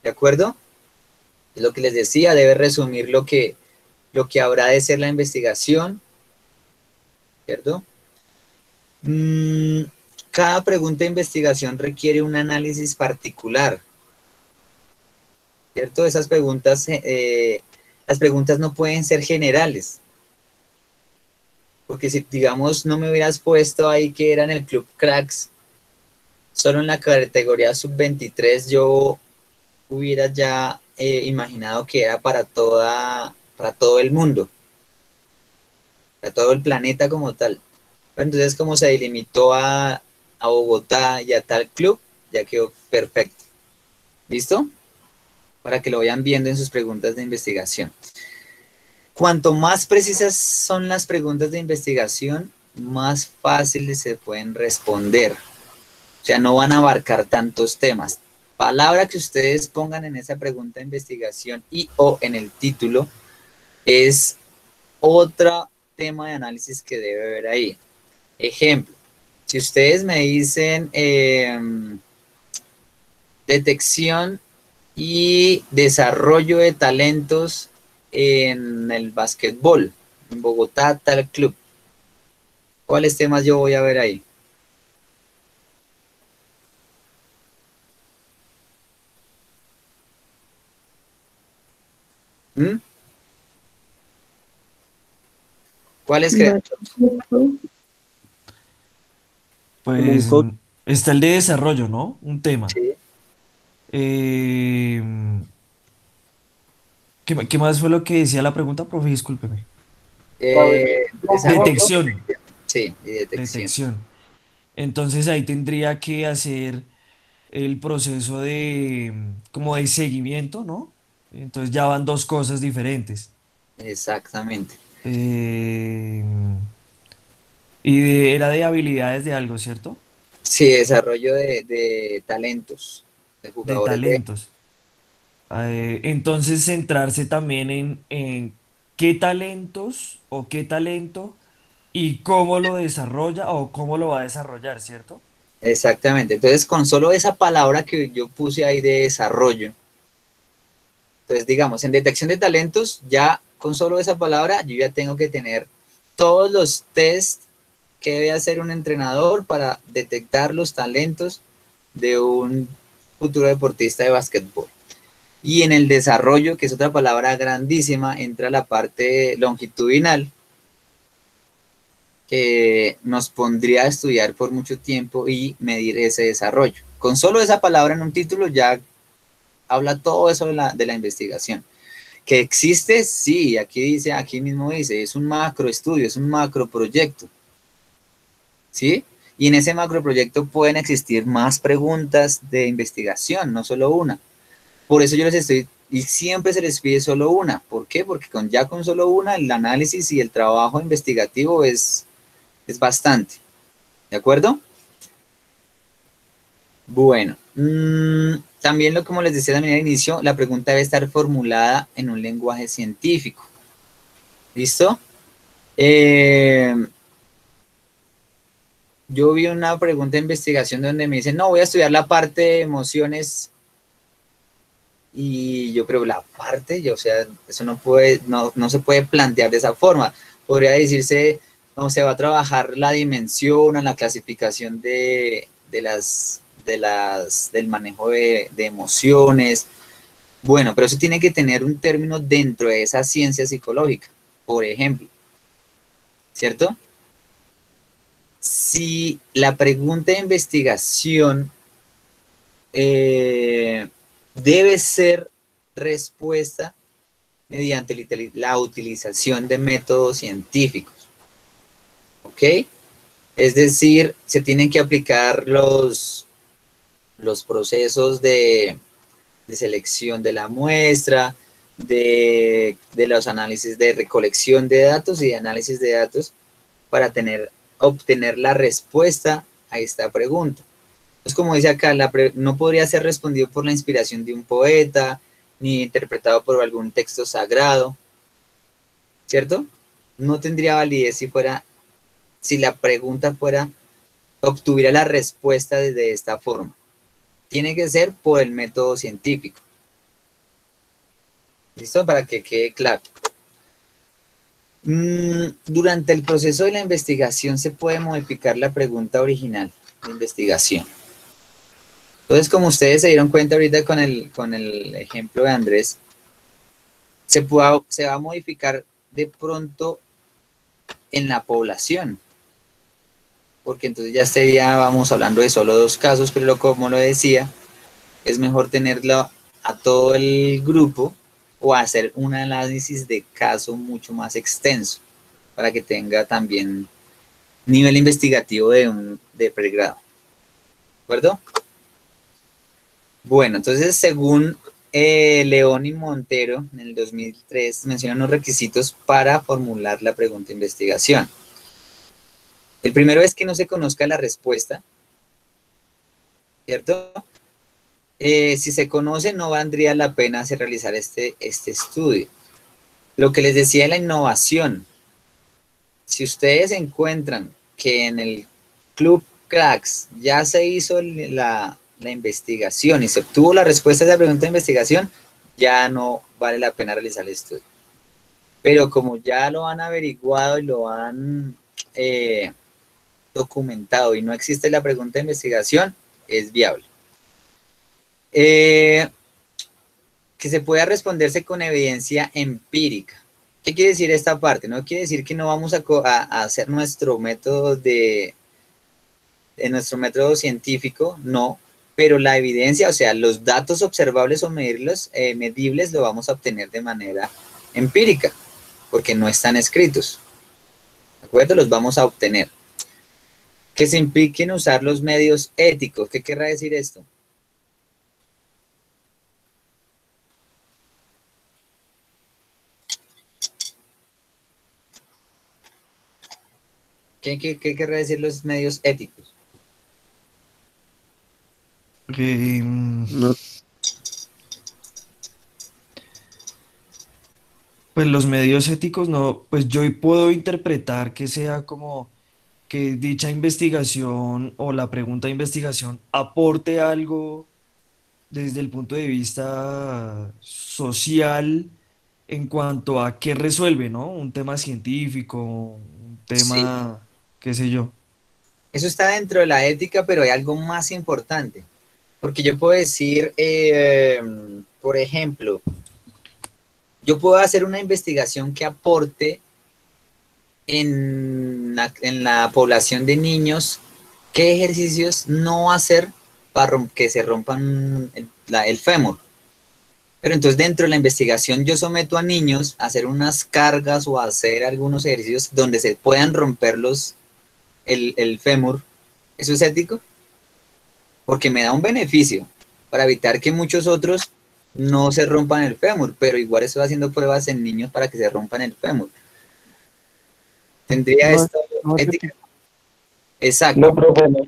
¿De acuerdo? Es lo que les decía, debe resumir lo que habrá de ser la investigación, ¿cierto? Cada pregunta de investigación requiere un análisis particular, ¿cierto? Esas preguntas, las preguntas no pueden ser generales, porque si, digamos, no me hubieras puesto ahí que era en el Club Cracks, solo en la categoría sub-23 yo hubiera ya imaginado que era para todo el mundo, para todo el planeta como tal. Entonces, como se delimitó a Bogotá y a tal club, ya quedó perfecto. ¿Listo? Para que lo vayan viendo en sus preguntas de investigación. Cuanto más precisas son las preguntas de investigación, más fáciles se pueden responder. O sea, no van a abarcar tantos temas. Palabra que ustedes pongan en esa pregunta de investigación y o en el título es otro tema de análisis que debe haber ahí. Ejemplo, si ustedes me dicen detección y desarrollo de talentos en el básquetbol, en Bogotá, tal club, ¿cuáles temas yo voy a ver ahí? ¿Mm? ¿Cuáles creen? Pues está el de desarrollo, ¿no? Un tema. Sí. ¿Qué más fue lo que decía la pregunta, profe? Discúlpeme. Detección. Sí, y detección. Detección. Entonces ahí tendría que hacer el proceso como de seguimiento, ¿no? Entonces ya van dos cosas diferentes. Exactamente. Eh, era de habilidades de algo, ¿cierto? Sí, desarrollo de talentos de De jugadores talentos. Entonces centrarse también en qué talentos o qué talento y cómo lo desarrolla o cómo lo va a desarrollar, ¿cierto? Exactamente. Entonces, con solo esa palabra que yo puse ahí de desarrollo, entonces digamos, en detección de talentos, ya con solo esa palabra, yo ya tengo que tener todos los test que debe hacer un entrenador para detectar los talentos de un futuro deportista de básquetbol. Y en el desarrollo, que es otra palabra grandísima, entra la parte longitudinal, que nos pondría a estudiar por mucho tiempo y medir ese desarrollo. Con solo esa palabra en un título ya habla todo eso de la investigación. ¿Que existe? Sí, aquí dice, aquí mismo dice, es un macro estudio, es un macro proyecto, ¿sí? Y en ese macro proyecto pueden existir más preguntas de investigación, no solo una. Por eso yo les estoy, y siempre se les pide solo una. ¿Por qué? Porque ya con solo una, el análisis y el trabajo investigativo es bastante. ¿De acuerdo? Bueno, también como les decía también al inicio, la pregunta debe estar formulada en un lenguaje científico. ¿Listo? Yo vi una pregunta de investigación donde me dicen, no, voy a estudiar la parte de emociones y yo creo la parte, o sea, eso no se puede plantear de esa forma. Podría decirse, no, se va a trabajar la dimensión, la clasificación del manejo de emociones. Bueno, pero eso tiene que tener un término dentro de esa ciencia psicológica, por ejemplo, ¿cierto? Si la pregunta de investigación debe ser respuesta mediante la utilización de métodos científicos, ¿ok? Es decir, se tienen que aplicar los procesos de selección de la muestra, de los análisis de recolección de datos y de análisis de datos para obtener la respuesta a esta pregunta. Es como dice acá, no podría ser respondido por la inspiración de un poeta, ni interpretado por algún texto sagrado, ¿cierto? No tendría validez si la pregunta obtuviera la respuesta de esta forma. Tiene que ser por el método científico. ¿Listo? Para que quede claro. Durante el proceso de la investigación se puede modificar la pregunta original de investigación. Entonces, como ustedes se dieron cuenta ahorita con el ejemplo de Andrés, se va a modificar de pronto en la población, porque entonces ya vamos hablando de solo 2 casos, pero como lo decía, es mejor tenerlo a todo el grupo o hacer un análisis de caso mucho más extenso para que tenga también nivel investigativo de pregrado. ¿De acuerdo? Bueno, entonces según León y Montero en el 2003 mencionan los requisitos para formular la pregunta de investigación. El primero es que no se conozca la respuesta, ¿cierto? Si se conoce, no valdría la pena realizar este estudio. Lo que les decía de la innovación, si ustedes encuentran que en el Club Cracks ya se hizo la investigación y se obtuvo la respuesta a esa pregunta de investigación, ya no vale la pena realizar el estudio. Pero como ya lo han averiguado y lo han documentado y no existe la pregunta de investigación, es viable. Que se pueda responderse con evidencia empírica. ¿Qué quiere decir esta parte? No quiere decir que no vamos a hacer nuestro método nuestro método científico, no, pero la evidencia, o sea, los datos observables o medibles lo vamos a obtener de manera empírica, porque no están escritos. ¿De acuerdo? Los vamos a obtener. Que se impliquen usar los medios éticos. ¿Qué querrá decir esto? ¿Qué querrá decir los medios éticos? No, Pues los medios éticos no, pues yo puedo interpretar que sea como que dicha investigación o la pregunta de investigación aporte algo desde el punto de vista social en cuanto a qué resuelve, ¿no? Un tema científico, un Sí, tema, qué sé yo. eso está dentro de la ética, pero hay algo más importante. Porque yo puedo decir, por ejemplo, yo puedo hacer una investigación que aporte en la población de niños qué ejercicios no hacer para que se rompan el fémur. Pero entonces dentro de la investigación yo someto a niños a hacer unas cargas o a hacer algunos ejercicios donde se puedan romper el fémur. ¿Eso es ético? Porque me da un beneficio para evitar que muchos otros no se rompan el fémur, pero igual estoy haciendo pruebas en niños para que se rompan el fémur. ¿Tendría No, esto no es ética? ético. Exacto, No, profe, no.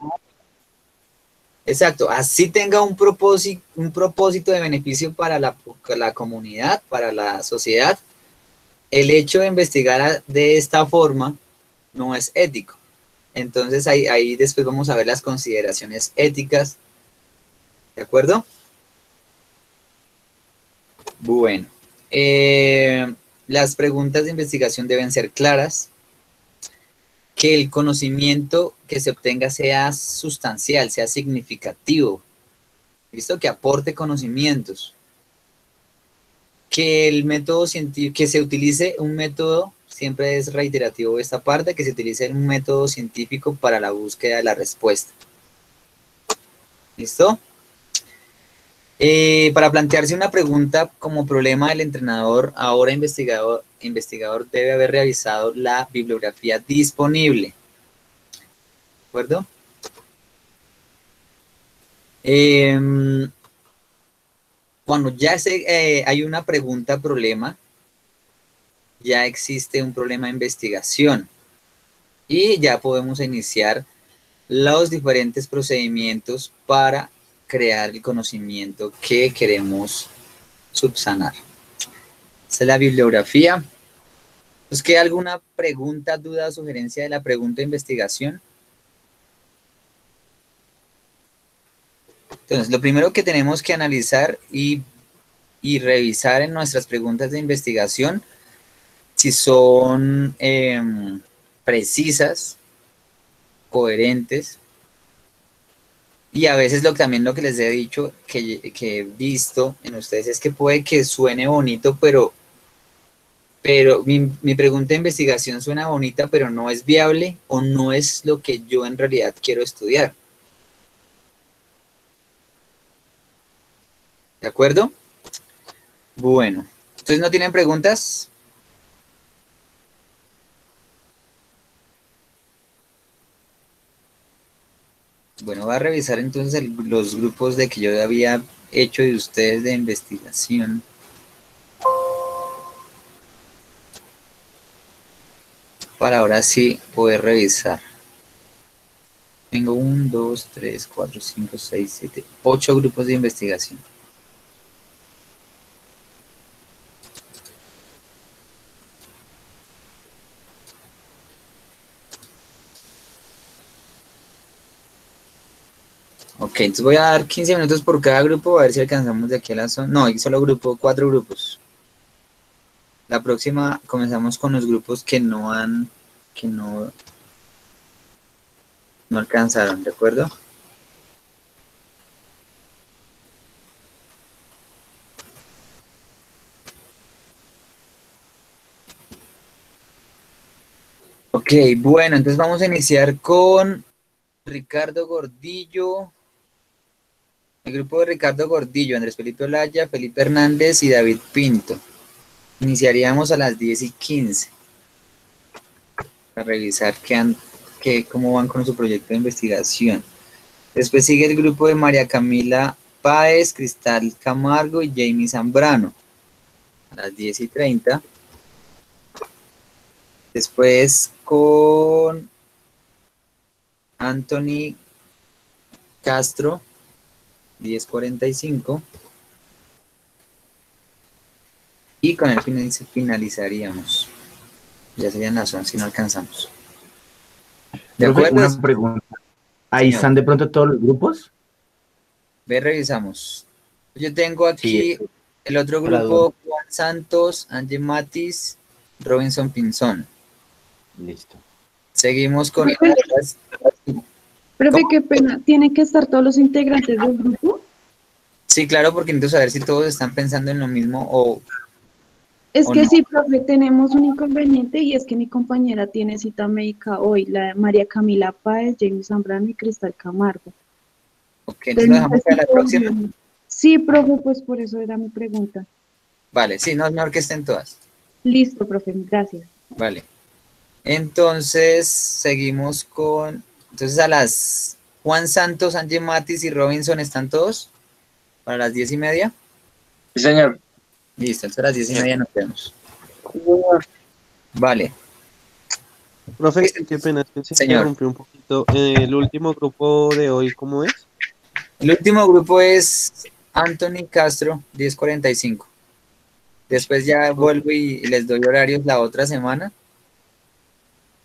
exacto. Así tenga un propósito de beneficio para la comunidad, para la sociedad, el hecho de investigar de esta forma no es ético. Entonces ahí después vamos a ver las consideraciones éticas, ¿de acuerdo? Bueno, las preguntas de investigación deben ser claras, que el conocimiento que se obtenga sea sustancial, sea significativo, ¿listo? Que aporte conocimientos, que el método científico, que se utilice un método, siempre es reiterativo esta parte, que se utilice un método científico para la búsqueda de la respuesta, ¿listo? Para plantearse una pregunta como problema, el entrenador, ahora investigador debe haber revisado la bibliografía disponible. ¿De acuerdo? Cuando ya hay una pregunta problema, ya existe un problema de investigación y ya podemos iniciar los diferentes procedimientos para crear el conocimiento que queremos subsanar. Esta es la bibliografía. ¿Os queda alguna pregunta, duda, sugerencia de la pregunta de investigación? Entonces, lo primero que tenemos que analizar y revisar en nuestras preguntas de investigación si son precisas, coherentes, y a veces también lo que les he dicho, que he visto en ustedes es que puede que suene bonito, pero mi pregunta de investigación suena bonita, pero no es viable o no es lo que yo en realidad quiero estudiar. ¿De acuerdo? Bueno, ¿ustedes no tienen preguntas? Bueno, voy a revisar entonces los grupos de que yo había hecho de ustedes de investigación. Para ahora sí poder revisar. Tengo 1, 2, 3, 4, 5, 6, 7, 8 grupos de investigación. Ok, entonces voy a dar 15 minutos por cada grupo a ver si alcanzamos de aquí a la zona. No, hay solo grupo, 4 grupos. La próxima comenzamos con los grupos que no alcanzaron, ¿de acuerdo? Ok, bueno, entonces vamos a iniciar con Ricardo Gordillo. El grupo de Ricardo Gordillo, Andrés Felipe Olaya, Felipe Hernández y David Pinto. Iniciaríamos a las 10:15 para revisar cómo van con su proyecto de investigación. Después sigue el grupo de María Camila Páez, Cristal Camargo y Jamie Zambrano a las 10:30. Después con Anthony Castro, 10:45. y con él finalizaríamos. Ya serían las 11 si no alcanzamos. ¿De Profe, acuerdo? una pregunta. ¿Ahí Señor. están de pronto todos los grupos? Ve, revisamos. Yo tengo aquí Sí. el otro Para grupo: Juan Santos, Angie Matis, Robinson Pinzón. Listo. Seguimos con... Profe, qué pena. ¿Tienen que estar todos los integrantes del grupo? Sí, claro, porque necesito saber si todos están pensando en lo mismo o... Es ¿O que no? sí, profe, tenemos un inconveniente y es que mi compañera tiene cita médica hoy, la de María Camila Páez, James Zambrano y Cristal Camargo. Ok, entonces lo dejamos para la próxima. Sí, profe, pues por eso era mi pregunta. Vale, sí, no es mejor que estén todas. Listo, profe, gracias. Vale. Entonces, seguimos con... Entonces, a las... Juan Santos, Angie Matis y Robinson, ¿están todos? ¿Para las 10:30? Sí, señor. Listo, entonces a las 10:30 nos vemos. Vale. Profe, qué pena, es que se Señor. interrumpió un poquito. El último grupo de hoy, ¿cómo es? El último grupo es Anthony Castro, 10:45. Después ya vuelvo y les doy horarios la otra semana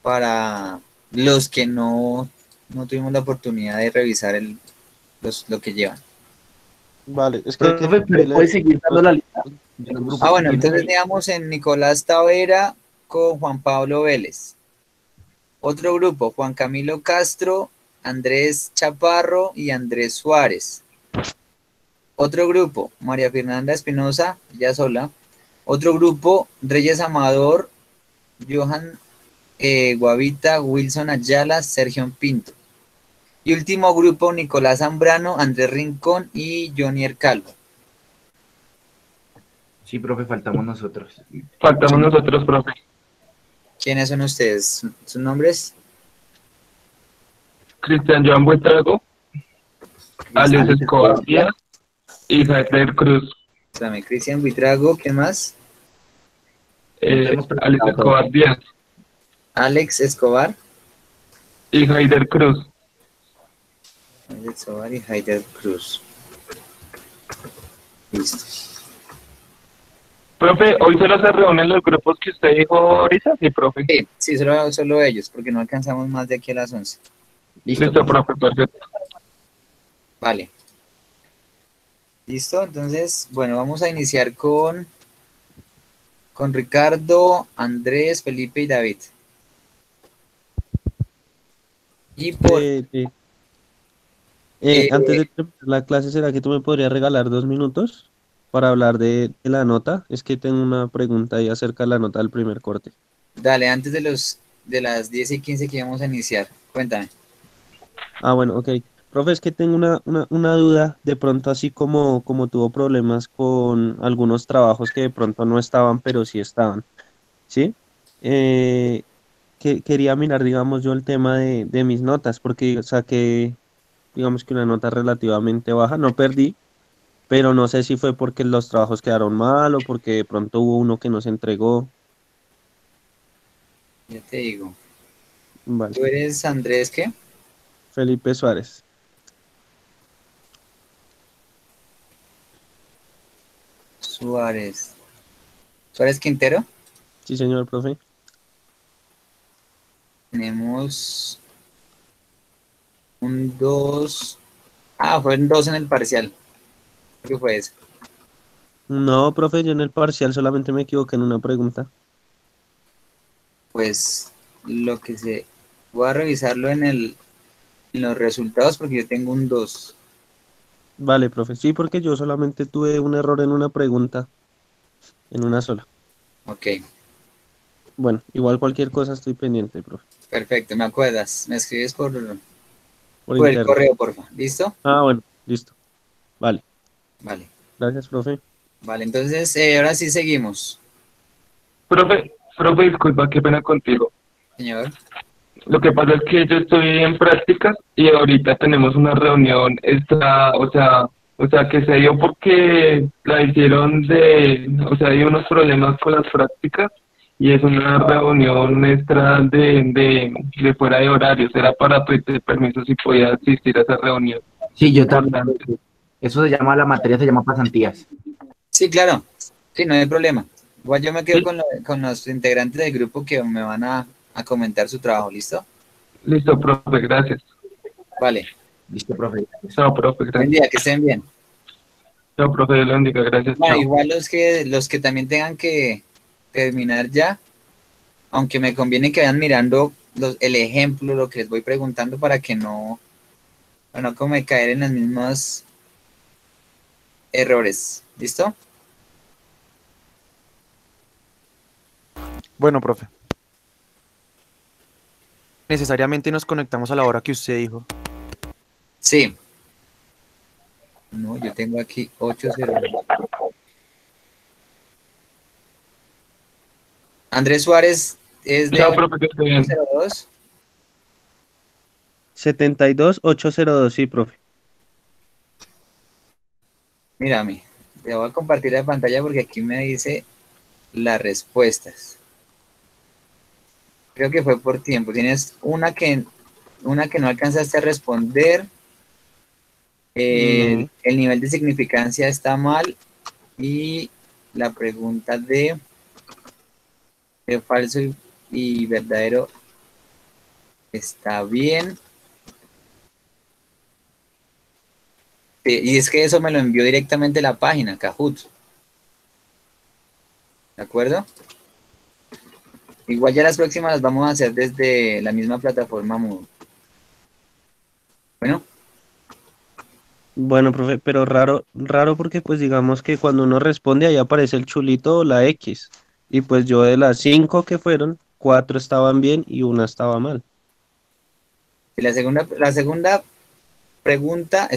para los que no tuvimos la oportunidad de revisar lo que llevan. Vale, es que hay que... Profe, pero puede seguir dando la lista de los grupos. Ah, bueno, que tienen entonces ahí. veamos en Nicolás Tavera con Juan Pablo Vélez. Otro grupo: Juan Camilo Castro, Andrés Chaparro y Andrés Suárez. Otro grupo: María Fernanda Espinosa, ya sola. Otro grupo: Reyes Amador, Johan Guavita, Wilson Ayala, Sergio Pinto. Y último grupo: Nicolás Zambrano, Andrés Rincón y Johnny Calvo. Sí, profe, faltamos nosotros. Faltamos nosotros, profe. ¿Quiénes son ustedes? ¿Sus nombres? Cristian Joan Buitrago, Alex Escobar Díaz y Javier Cruz. Espérame, Cristian Buitrago, ¿qué más? Alex Escobar Díaz Alex Escobar. y Javier Cruz. Alex Escobar y Haider Cruz. Listo. Profe, hoy solo se reúnen los grupos que usted dijo ahorita, sí, profe. Sí, solo ellos, porque no alcanzamos más de aquí a las 11. Listo, profe, perfecto. Vale. Listo, entonces, bueno, vamos a iniciar con Ricardo, Andrés, Felipe y David. Y por... sí. Antes de terminar la clase, ¿será que tú me podrías regalar 2 minutos para hablar de la nota? Es que tengo una pregunta ahí acerca de la nota del primer corte. Dale, antes de las 10:15 que íbamos a iniciar, cuéntame. Ah, bueno, ok. Profe, es que tengo una duda, de pronto así como tuvo problemas con algunos trabajos que de pronto no estaban, pero sí estaban, ¿sí? Quería mirar, digamos, yo el tema de mis notas, porque saqué, digamos que una nota relativamente baja, no perdí, pero no sé si fue porque los trabajos quedaron mal o porque de pronto hubo uno que no se entregó. Ya te digo. Vale, ¿Tú eres Andrés qué? Felipe Suárez. Suárez. ¿Suárez Quintero? Sí, señor, profe. Tenemos un 2. Ah, fue un 2 en el parcial. ¿Qué fue eso? No, profe, yo en el parcial solamente me equivoqué en una pregunta. Pues lo que se... Voy a revisarlo en los resultados porque yo tengo un 2. Vale, profe. Sí, porque yo solamente tuve un error en una pregunta, en una sola. Ok, Bueno, igual cualquier cosa estoy pendiente, profe. perfecto, me acuerdas. Me escribes por el Interno. correo, porfa. ¿Listo? Ah, bueno, listo. Vale. Vale. Gracias, profe. Vale, entonces ahora sí seguimos. Profe, disculpa, qué pena contigo. Señor. Lo que pasa es que yo estoy en prácticas y ahorita tenemos una reunión extra, o sea que se dio porque la hicieron hay unos problemas con las prácticas y es una reunión extra de fuera de horario. Era para pedirte permiso si podía asistir a esa reunión. Sí, yo también. Eso se llama, la materia se llama pasantías. Sí, claro. Sí, no hay problema. Igual yo me quedo con los integrantes del grupo que me van a comentar su trabajo, ¿listo? Listo, profe, gracias. Vale. Listo, profe. Chao, profe, Buen gracias. día, que estén bien. Chao, profe de la única, gracias, Bueno, chao. igual los que también tengan que terminar ya, aunque me conviene que vayan mirando el ejemplo, lo que les voy preguntando para que no, para no como caer en los mismos errores. ¿Listo? Bueno, profe. Necesariamente nos conectamos a la hora que usted dijo. Sí. No, yo tengo aquí 8:02. Andrés Suárez es de Chao, profe, que esté bien. 8:02. 72802, sí, profe. Mírame, te voy a compartir la pantalla porque aquí me dice las respuestas. Creo que fue por tiempo. Tienes una que no alcanzaste a responder. El nivel de significancia está mal. Y la pregunta de falso y verdadero está bien. Y es que eso me lo envió directamente la página, Kahoot. ¿De acuerdo? Igual ya las próximas las vamos a hacer desde la misma plataforma Moodle. Bueno. Bueno, profe, pero raro porque pues digamos que cuando uno responde ahí aparece el chulito o la X. Y pues yo de las 5 que fueron, 4 estaban bien y una estaba mal. Y la segunda pregunta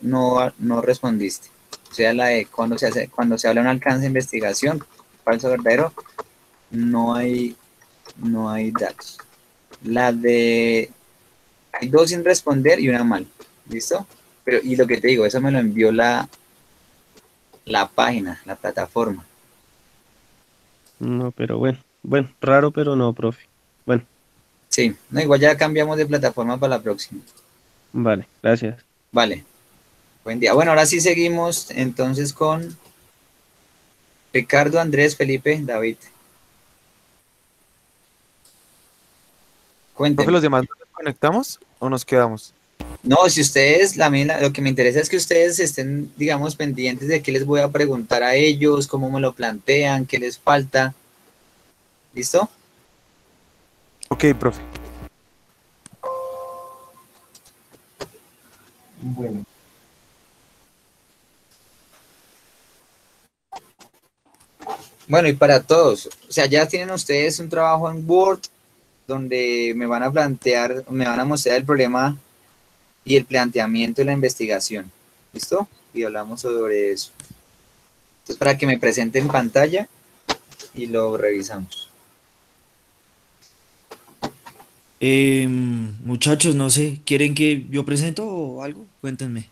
no respondiste. O sea, la de cuando se habla de un alcance de investigación, falso o verdadero, no hay datos. La de hay 2 sin responder y una mal. ¿Listo? Pero, y lo que te digo, eso me lo envió la página, la plataforma. No, pero bueno, raro, pero no, profe. Bueno, Sí, no, igual ya cambiamos de plataforma para la próxima. vale, gracias. Vale. Buen día. Bueno, ahora sí seguimos entonces con Ricardo, Andrés, Felipe, David. Profe, Cuéntenme. ¿los demás nos conectamos o nos quedamos? No, si ustedes, lo que me interesa es que ustedes estén, digamos, pendientes de qué les voy a preguntar a ellos, cómo me lo plantean, qué les falta. ¿Listo? Ok, profe. Bueno. Bueno, y para todos, o sea, ya tienen ustedes un trabajo en Word donde me van a mostrar el problema y el planteamiento de la investigación. ¿Listo? Y hablamos sobre eso. Entonces, para que me presente en pantalla y lo revisamos. Muchachos, no sé, ¿quieren que yo presento o algo? Cuéntenme.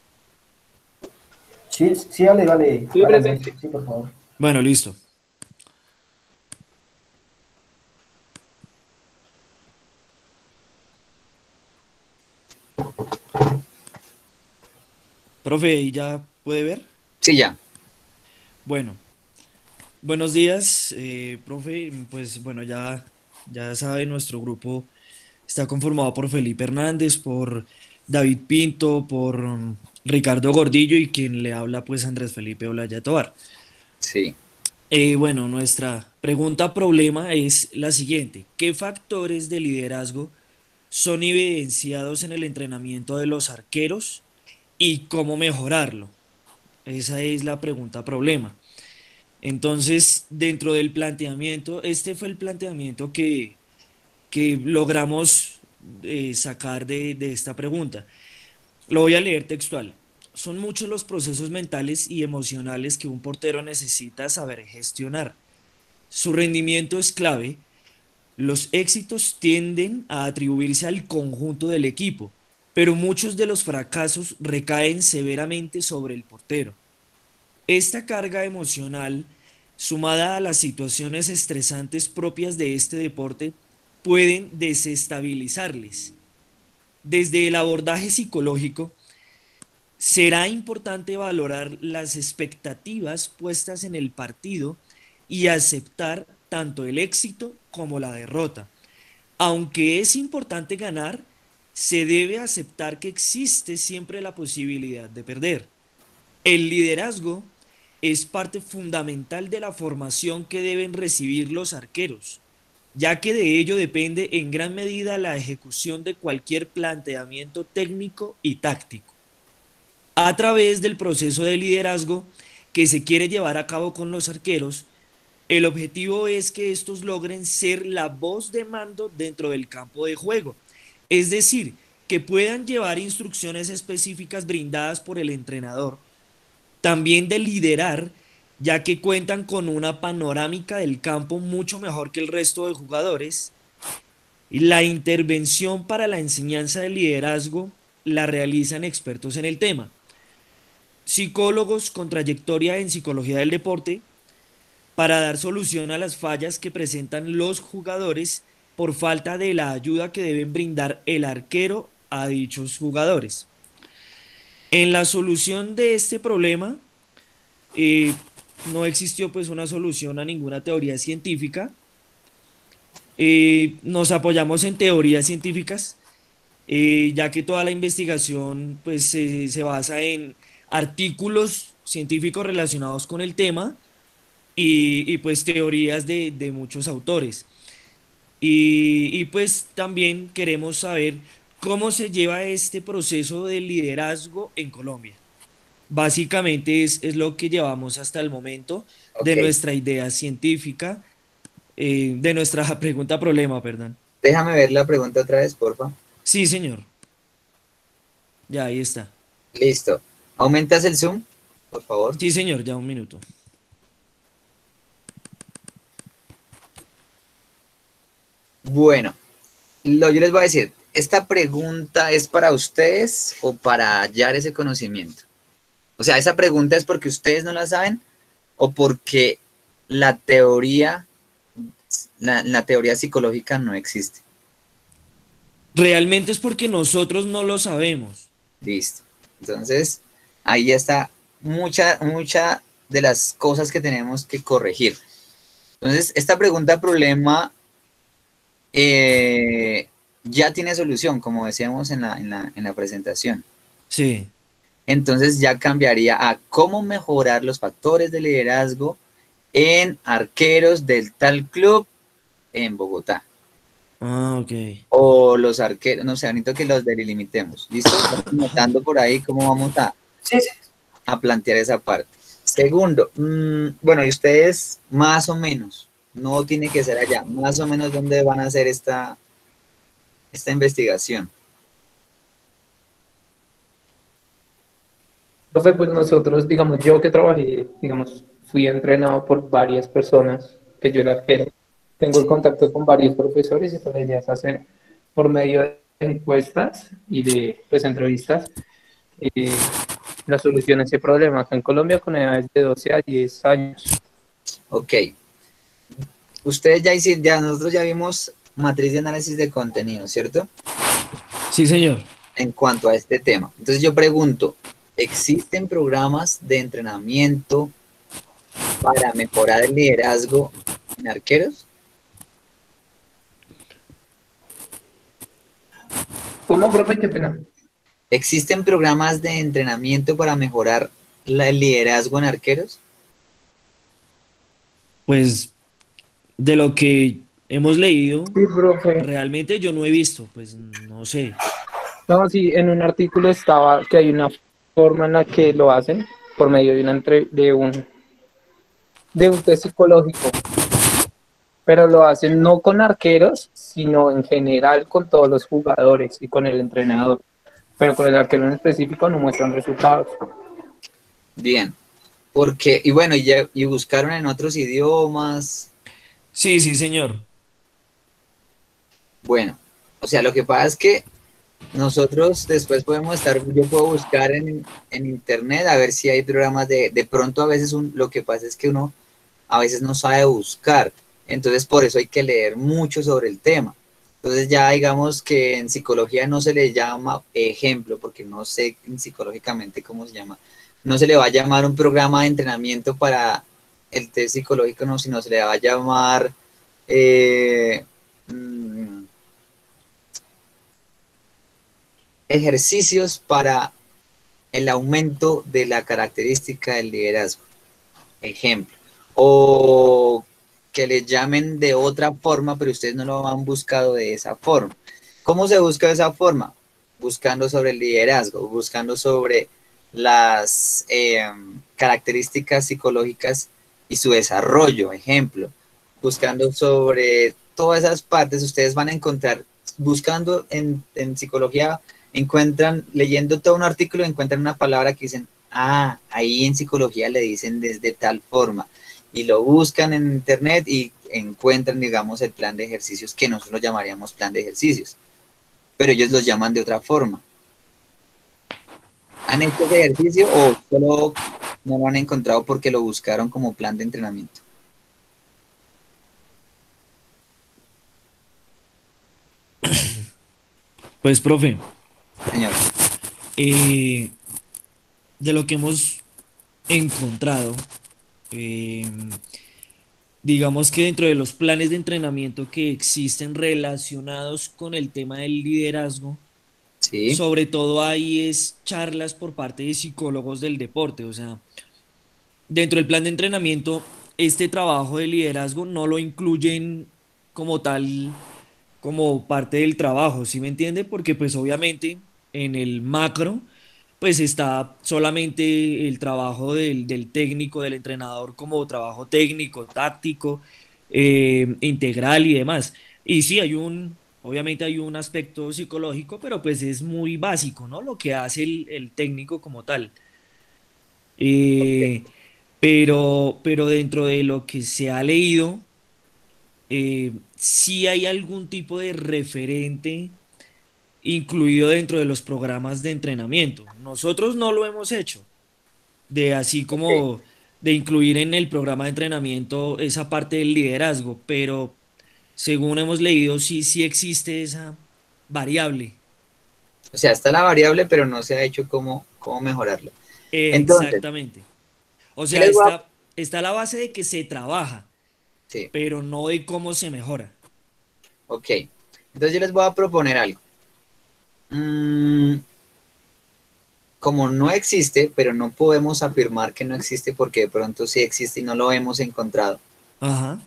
Sí, sí, dale. Sí, Dale, presente. Andrés, sí, por favor. Bueno, listo. Profe, ¿y ya puede ver? Sí, ya. Bueno, buenos días, profe. Pues bueno, ya sabe, nuestro grupo está conformado por Felipe Hernández, por David Pinto, por Ricardo Gordillo y quien le habla, pues Andrés Felipe Olaya Tovar. Sí. Bueno, nuestra pregunta problema es la siguiente: ¿qué factores de liderazgo son evidenciados en el entrenamiento de los arqueros y cómo mejorarlo? Esa es la pregunta problema. Entonces, dentro del planteamiento, este fue el planteamiento que logramos sacar de esta pregunta. Lo voy a leer textual. Son muchos los procesos mentales y emocionales que un portero necesita saber gestionar. Su rendimiento es clave. Los éxitos tienden a atribuirse al conjunto del equipo, pero muchos de los fracasos recaen severamente sobre el portero. Esta carga emocional, sumada a las situaciones estresantes propias de este deporte, pueden desestabilizarles. Desde el abordaje psicológico, será importante valorar las expectativas puestas en el partido y aceptar tanto el éxito como la derrota. Aunque es importante ganar, se debe aceptar que existe siempre la posibilidad de perder. El liderazgo es parte fundamental de la formación que deben recibir los arqueros, ya que de ello depende en gran medida la ejecución de cualquier planteamiento técnico y táctico. A través del proceso de liderazgo que se quiere llevar a cabo con los arqueros, el objetivo es que estos logren ser la voz de mando dentro del campo de juego, es decir, que puedan llevar instrucciones específicas brindadas por el entrenador, también de liderar, ya que cuentan con una panorámica del campo mucho mejor que el resto de jugadores. Y la intervención para la enseñanza del liderazgo la realizan expertos en el tema. Psicólogos con trayectoria en psicología del deporte, para dar solución a las fallas que presentan los jugadores por falta de la ayuda que deben brindar el arquero a dichos jugadores. En la solución de este problema, no existió pues una solución a ninguna teoría científica. Nos apoyamos en teorías científicas, ya que toda la investigación pues se basa en artículos científicos relacionados con el tema y pues teorías de muchos autores. Y pues también queremos saber cómo se lleva este proceso de liderazgo en Colombia. Básicamente es lo que llevamos hasta el momento de nuestra idea científica, de nuestra pregunta-problema, perdón. Déjame ver la pregunta otra vez, porfa. Sí, señor. Ya, ahí está. Listo. ¿Aumentas el zoom, por favor? Sí, señor, ya un minuto. Bueno, yo les voy a decir, ¿esta pregunta es para ustedes o para hallar ese conocimiento? O sea, ¿esa pregunta es porque ustedes no la saben o porque la teoría psicológica no existe? Realmente es porque nosotros no lo sabemos. Listo. Entonces, ahí está mucha de las cosas que tenemos que corregir. Entonces, esta pregunta-problema ya tiene solución, como decíamos en la presentación. Sí. Entonces ya cambiaría a cómo mejorar los factores de liderazgo en arqueros del tal club en Bogotá. Ah, ok. O los arqueros, no sé, necesito que los delimitemos. ¿Listo? Estamos notando por ahí cómo vamos a plantear esa parte. Segundo, bueno, y ustedes más o menos, no tiene que ser allá, más o menos dónde van a hacer esta investigación. Profe, pues nosotros, digamos, yo que trabajé, digamos, fui entrenado por varias personas, que yo era arquero. Tengo el contacto con varios profesores y pues la idea es hacer por medio de encuestas y de pues, entrevistas la solución a ese problema acá en Colombia con edades de 12 a 10 años. Ok. Ustedes nosotros ya vimos matriz de análisis de contenido, ¿cierto? Sí, señor. En cuanto a este tema. Entonces yo pregunto, ¿existen programas de entrenamiento para mejorar el liderazgo en arqueros? ¿Cómo, profe? Qué pena. ¿Existen programas de entrenamiento para mejorar el liderazgo en arqueros? Pues de lo que hemos leído, Sí, profe. realmente yo no he visto, pues no sé. No, sí, en un artículo estaba que hay una forma en la que lo hacen por medio de un test psicológico, pero lo hacen no con arqueros, sino en general con todos los jugadores y con el entrenador, pero con el arquero en específico no muestran resultados. Bien, porque, y bueno, y buscaron en otros idiomas. Sí, sí, señor. Bueno, o sea, lo que pasa es que nosotros después yo puedo buscar en internet a ver si hay programas de pronto a veces lo que pasa es que uno a veces no sabe buscar, entonces por eso hay que leer mucho sobre el tema. Entonces ya digamos que en psicología no se le llama ejemplo, porque no sé psicológicamente cómo se llama, no se le va a llamar un programa de entrenamiento para el test psicológico, no, sino se le va a llamar ejercicios para el aumento de la característica del liderazgo, ejemplo, o que le llamen de otra forma, pero ustedes no lo han buscado de esa forma. ¿Cómo se busca de esa forma? Buscando sobre el liderazgo, buscando sobre las características psicológicas y su desarrollo, ejemplo, buscando sobre todas esas partes. Ustedes van a encontrar, buscando en psicología, encuentran, leyendo todo un artículo, encuentran una palabra que dicen, ah, ahí en psicología le dicen desde tal forma, y lo buscan en internet y encuentran, digamos, el plan de ejercicios que nosotros llamaríamos plan de ejercicios, pero ellos los llaman de otra forma. ¿Han hecho ese ejercicio o solo no lo han encontrado porque lo buscaron como plan de entrenamiento? Pues, profe, Señor. De lo que hemos encontrado, digamos que dentro de los planes de entrenamiento que existen relacionados con el tema del liderazgo, Sí. sobre todo hay es charlas por parte de psicólogos del deporte. O sea, dentro del plan de entrenamiento, este trabajo de liderazgo no lo incluyen como tal, como parte del trabajo, ¿sí me entiende? Porque pues obviamente en el macro, pues está solamente el trabajo del técnico, del entrenador como trabajo técnico, táctico, integral y demás. Y sí, obviamente hay un aspecto psicológico, pero pues es muy básico, ¿no? Lo que hace el técnico como tal. Eh, pero dentro de lo que se ha leído, sí hay algún tipo de referente incluido dentro de los programas de entrenamiento. Nosotros no lo hemos hecho, de así Ok. como de incluir en el programa de entrenamiento esa parte del liderazgo, pero según hemos leído, sí existe esa variable. O sea, está la variable, pero no se ha hecho cómo mejorarlo. Entonces, Exactamente. O ¿qué sea, les voy a...? está la base de que se trabaja, Sí, pero no de cómo se mejora. ok. Entonces yo les voy a proponer algo. Como no existe, pero no podemos afirmar que no existe porque de pronto sí existe y no lo hemos encontrado. Ajá.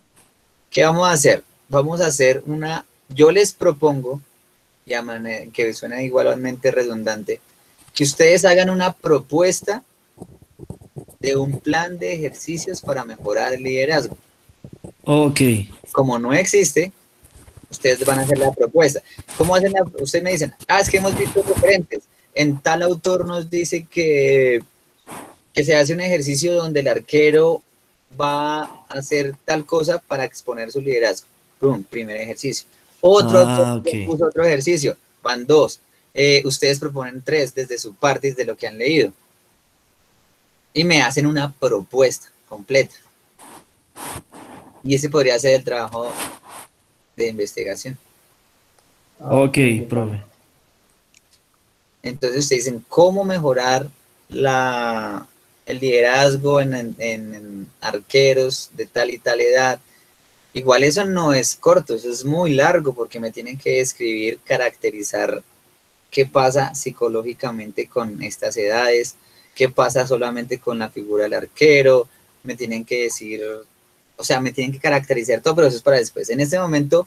¿Qué vamos a hacer? Vamos a hacer yo les propongo, que suena igualmente redundante, que ustedes hagan una propuesta de un plan de ejercicios para mejorar el liderazgo. Ok. Como no existe, ustedes van a hacer la propuesta. ¿Cómo hacen ustedes me dicen, es que hemos visto referentes. En tal autor nos dice que se hace un ejercicio donde el arquero va a hacer tal cosa para exponer su liderazgo. ¡Pum! Primer ejercicio. Otro autor Ah, ok. puso otro ejercicio. Van dos. Ustedes proponen tres desde su parte y de lo que han leído. Y me hacen una propuesta completa. Y ese podría ser el trabajo de investigación. Ok, profe. Entonces ustedes dicen cómo mejorar el liderazgo en arqueros de tal y tal edad. Igual eso no es corto, eso es muy largo porque me tienen que describir, caracterizar qué pasa psicológicamente con estas edades, qué pasa solamente con la figura del arquero, me tienen que decir, o sea, me tienen que caracterizar todo, pero eso es para después. En este momento,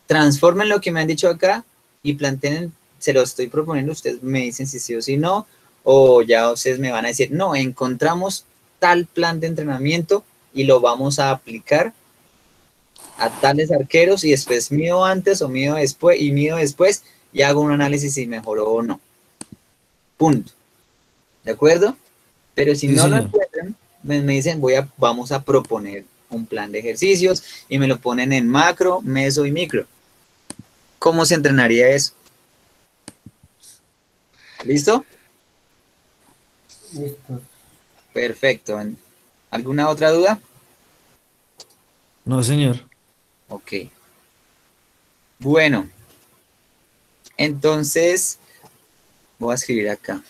transformen lo que me han dicho acá y planteen, se lo estoy proponiendo, ustedes me dicen si sí o si no, o ya ustedes me van a decir, no, encontramos tal plan de entrenamiento y lo vamos a aplicar a tales arqueros y después mido antes o mido después y hago un análisis si mejoró o no. Punto. ¿De acuerdo? Pero si Sí, no lo señor. encuentran, me dicen vamos a proponer un plan de ejercicios y me lo ponen en macro, meso y micro. ¿Cómo se entrenaría eso? ¿Listo? Listo. Perfecto. ¿Alguna otra duda? No, señor. Ok. Bueno, entonces voy a escribir acá.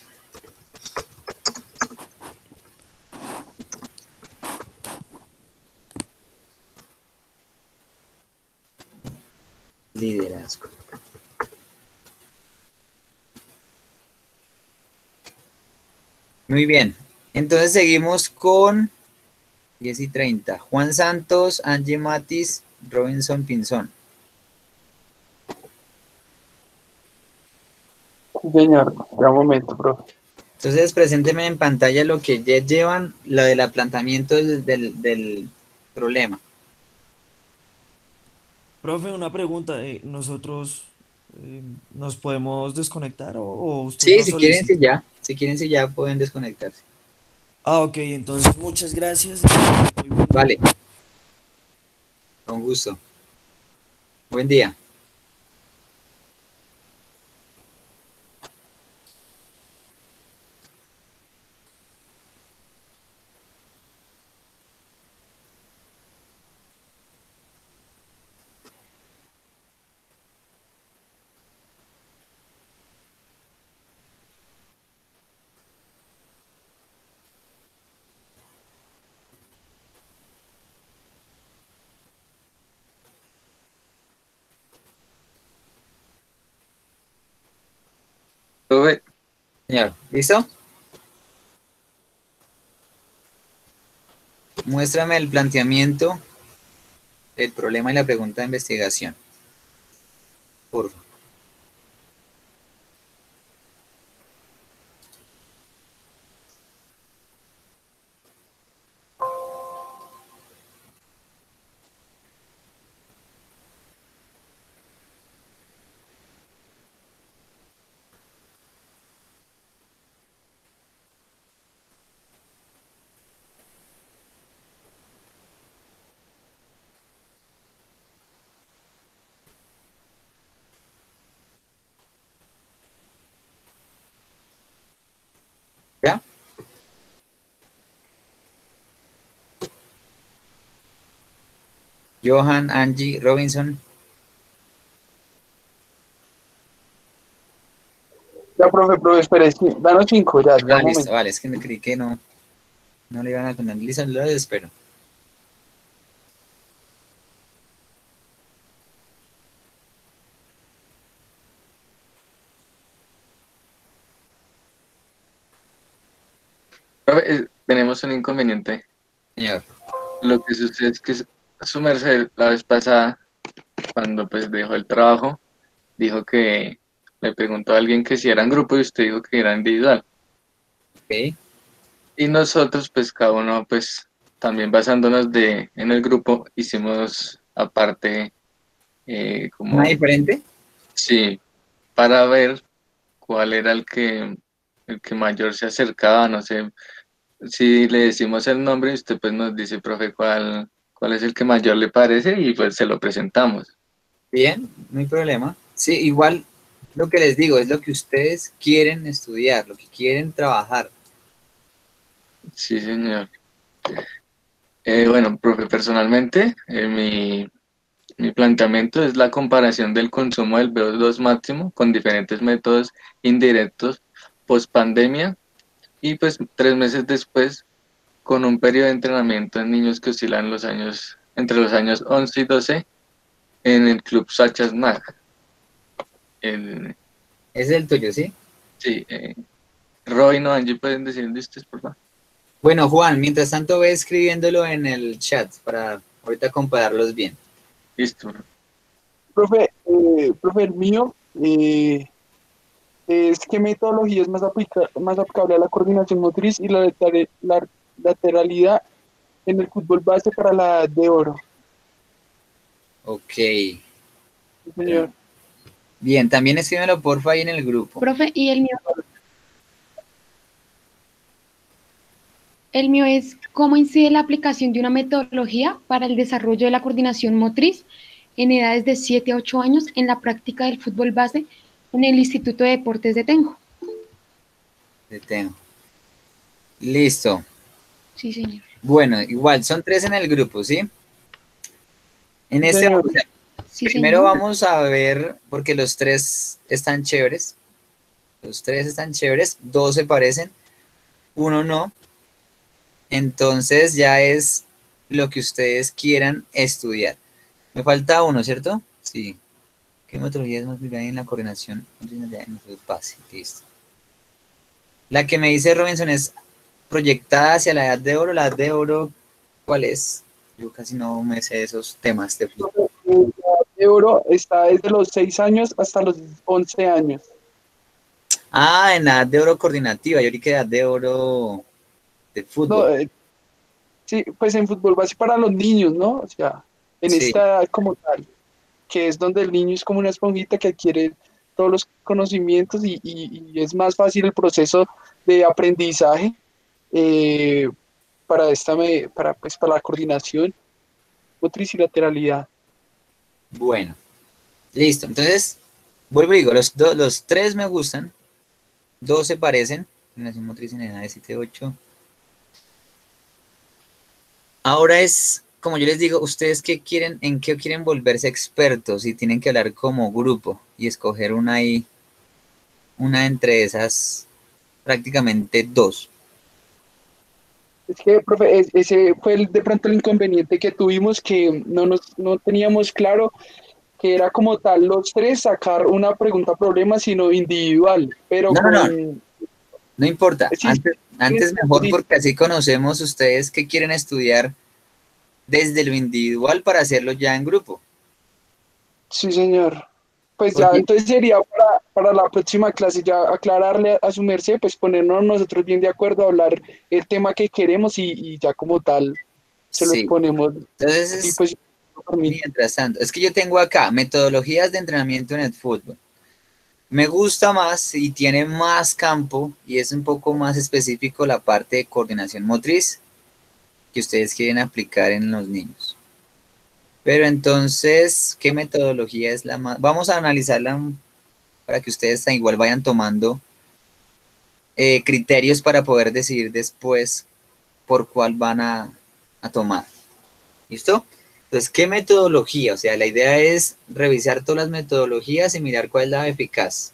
Liderazgo. Muy bien. Entonces seguimos con 10:30. Juan Santos, Angie Matis, Robinson Pinzón. Señor, ya un momento, profe. Entonces, presénteme en pantalla lo que ya llevan, lo del aplanamiento del problema. Profe, una pregunta. ¿Nosotros nos podemos desconectar o usted Sí, nos solicita? si quieren, si ya pueden desconectarse. Ah, ok, entonces muchas gracias. Muy buen día. Vale. Con gusto. Buen día. Profe, Señor, ¿listo? Muéstrame el planteamiento, el problema y la pregunta de investigación. Por favor. ¿Ya? Johan, Angie, Robinson. Ya, profe, espere, sí, danos 5, ya, un Listo, momento. vale, es que me creí que no le iban a poner. Listo, lo espero. profe, tenemos un inconveniente. Señor. Lo que sucede es que su merced la vez pasada, cuando pues dejó el trabajo, dijo que le preguntó a alguien que si era en grupo y usted dijo que era individual. Ok. Y nosotros pues cada uno pues también basándonos en el grupo hicimos aparte como ¿Una diferente? sí, para ver cuál era el que mayor se acercaba, no sé, si le decimos el nombre y usted pues nos dice, profe, cuál es el que mayor le parece y pues se lo presentamos. Bien, no hay problema. Sí, igual lo que les digo es lo que ustedes quieren estudiar, lo que quieren trabajar. Sí, señor. Bueno, profe, personalmente, mi planteamiento es la comparación del consumo del VO2 máximo con diferentes métodos indirectos post pandemia y pues 3 meses después con un periodo de entrenamiento en niños que oscilan entre los años 11 y 12 en el Club Sachas Mag. Ese es el tuyo, ¿sí? Sí, Roy, no, Angie, pueden decir de ustedes, por favor. Bueno, Juan, mientras tanto ve escribiéndolo en el chat para ahorita compararlos bien. Listo. Profe, el mío es qué metodología es más aplicable a la coordinación motriz y la lateralidad en el fútbol base para la edad de oro. Ok. Sí, señor. Bien, también escríbelo porfa ahí en el grupo. Profe, y el mío es cómo incide la aplicación de una metodología para el desarrollo de la coordinación motriz en edades de 7 a 8 años en la práctica del fútbol base en el Instituto de Deportes de Tenjo. Detengo. Listo. Sí, señor. Bueno, igual, son 3 en el grupo, ¿sí? En Sí, este, señor. o sea, Sí, primero señor. vamos a ver, porque los 3 están chéveres. Los 3 están chéveres, 2 se parecen, 1 no. Entonces ya es lo que ustedes quieran estudiar. Me falta uno, ¿cierto? Sí. ¿Qué metodología es más aplicada en la coordinación? Base, listo. La que me dice Robinson es proyectada hacia la edad de oro. La edad de oro, ¿cuál es? Yo casi no me sé esos temas de fútbol. De oro está desde los 6 años hasta los 11 años. Ah, en la edad de oro coordinativa. Yo dije edad de oro de fútbol. No, sí, pues en fútbol base para los niños, ¿no? O sea, en Sí. esta edad como tal, que es donde el niño es como una esponjita que adquiere todos los conocimientos y es más fácil el proceso de aprendizaje para para la coordinación motriz y lateralidad. Bueno, listo. Entonces, vuelvo y digo, los tres me gustan. Dos se parecen. Coordinación motriz en edad de 7-8. Ahora es, como yo les digo, ustedes qué quieren, en qué quieren volverse expertos y tienen que hablar como grupo y escoger una entre esas, prácticamente dos. Es que, profe, ese fue de pronto el inconveniente que tuvimos, que no teníamos claro que era como tal los tres sacar una pregunta problema, sino individual, pero No importa, sí, antes mejor sí. porque así conocemos ustedes qué quieren estudiar desde lo individual para hacerlo ya en grupo. Sí, señor. Pues ya, Porque, entonces sería para la próxima clase ya aclararle a su merced, pues ponernos nosotros bien de acuerdo, hablar el tema que queremos y ya como tal se lo sí, exponemos. entonces Y pues, mientras tanto, es que yo tengo acá metodologías de entrenamiento en el fútbol. Me gusta más y tiene más campo y es un poco más específico la parte de coordinación motriz que ustedes quieren aplicar en los niños. Pero entonces, ¿qué metodología es la más? Vamos a analizarla para que ustedes igual vayan tomando criterios para poder decidir después por cuál van a tomar. ¿Listo? Entonces, ¿qué metodología? O sea, la idea es revisar todas las metodologías y mirar cuál es la eficaz,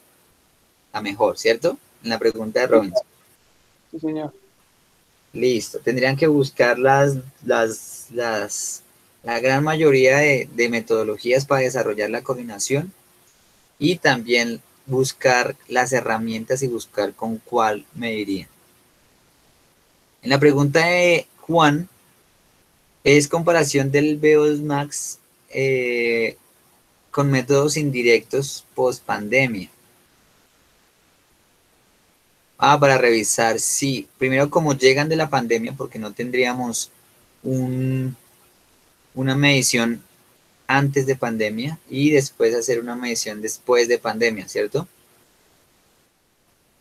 la mejor, ¿cierto? En la pregunta de Robinson. sí, señor. Listo. Tendrían que buscar la gran mayoría de metodologías para desarrollar la coordinación y también buscar las herramientas y buscar con cuál medirían. En la pregunta de Juan, es comparación del VO2 Max con métodos indirectos post pandemia. Para revisar, sí. Primero, como llegan de la pandemia, porque no tendríamos una medición antes de pandemia y después hacer una medición después de pandemia, ¿cierto?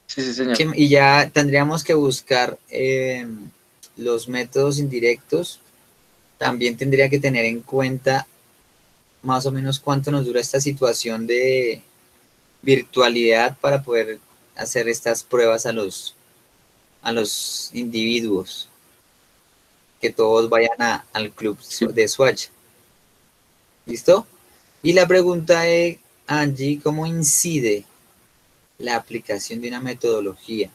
Sí, sí, señor. Y ya tendríamos que buscar los métodos indirectos. También tendría que tener en cuenta más o menos cuánto nos dura esta situación de virtualidad para poder hacer estas pruebas a los individuos, que todos vayan al club de Swatch. ¿Listo? Y la pregunta de Angie, ¿cómo incide la aplicación de una metodología?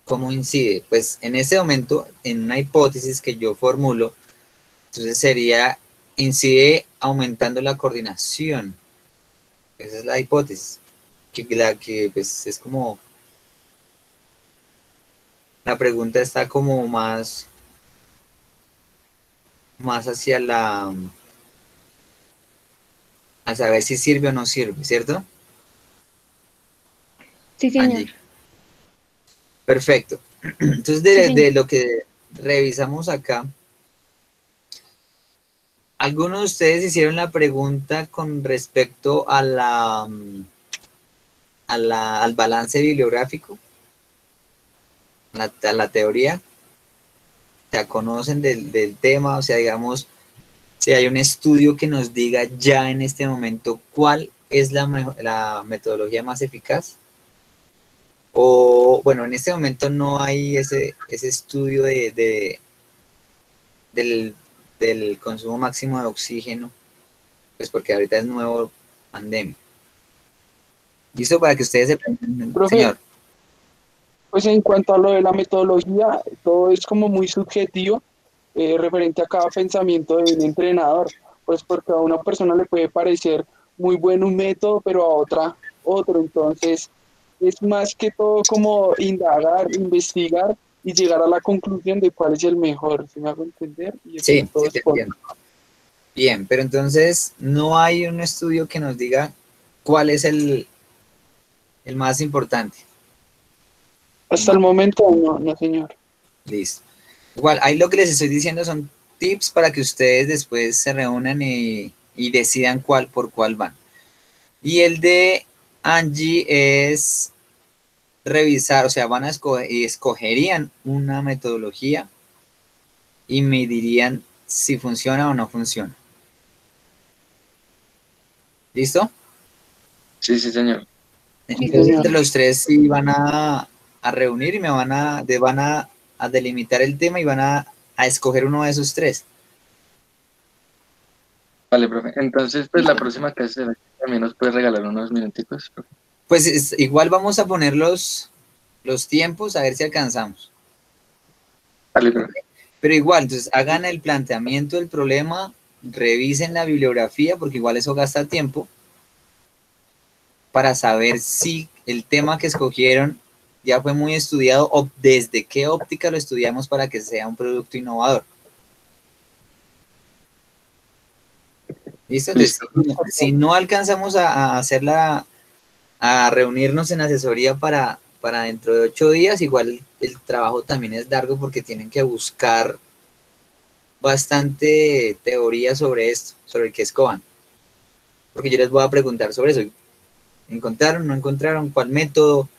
¿Cómo incide? Pues en ese momento, en una hipótesis que yo formulo, entonces incide aumentando la coordinación. Esa es la hipótesis. Que pues es como, la pregunta está como más hacia a saber si sirve o no sirve, ¿cierto? Sí, señor. Angie. Perfecto. Entonces, de lo que revisamos acá, ¿algunos de ustedes hicieron la pregunta con respecto al balance bibliográfico? A la teoría. O sea, conocen del tema, o sea, digamos, si hay un estudio que nos diga ya en este momento cuál es la metodología más eficaz. O, bueno, en este momento no hay ese estudio del consumo máximo de oxígeno, pues porque ahorita es nuevo pandemia. ¿Listo? Para que ustedes se pregunten, señor. Pues en cuanto a lo de la metodología, todo es como muy subjetivo referente a cada pensamiento de un entrenador, pues porque a una persona le puede parecer muy bueno un método, pero a otra otro. Entonces, es más que todo como indagar, investigar y llegar a la conclusión de cuál es el mejor, ¿sí me hago entender? Y de Sí, pronto sí te entiendo. Bien, pero entonces no hay un estudio que nos diga cuál es el más importante. hasta el momento no, no señor. Listo. Igual, ahí lo que les estoy diciendo son tips para que ustedes después se reúnan y decidan cuál por cuál van. Y el de Angie es revisar, o sea, van a escoger y escogerían una metodología y me dirían si funciona o no funciona. ¿Listo? Sí, sí, señor. Entonces, entre los tres sí van a reunir y me van a delimitar el tema y van a escoger uno de esos tres. Vale, profe. Entonces, pues la próxima clase será que también nos puede regalar unos minuticos, profe. Pues igual vamos a poner los tiempos a ver si alcanzamos. Vale, profe. Pero igual, entonces hagan el planteamiento del problema, revisen la bibliografía, porque igual eso gasta tiempo, para saber si el tema que escogieron ya fue muy estudiado o desde qué óptica lo estudiamos para que sea un producto innovador. ¿Listo? Entonces, si no alcanzamos a hacerla, a reunirnos en asesoría para dentro de 8 días, igual el trabajo también es largo porque tienen que buscar bastante teoría sobre esto, sobre el que escoban. Porque yo les voy a preguntar sobre eso. ¿Encontraron? ¿No encontraron? ¿Cuál método?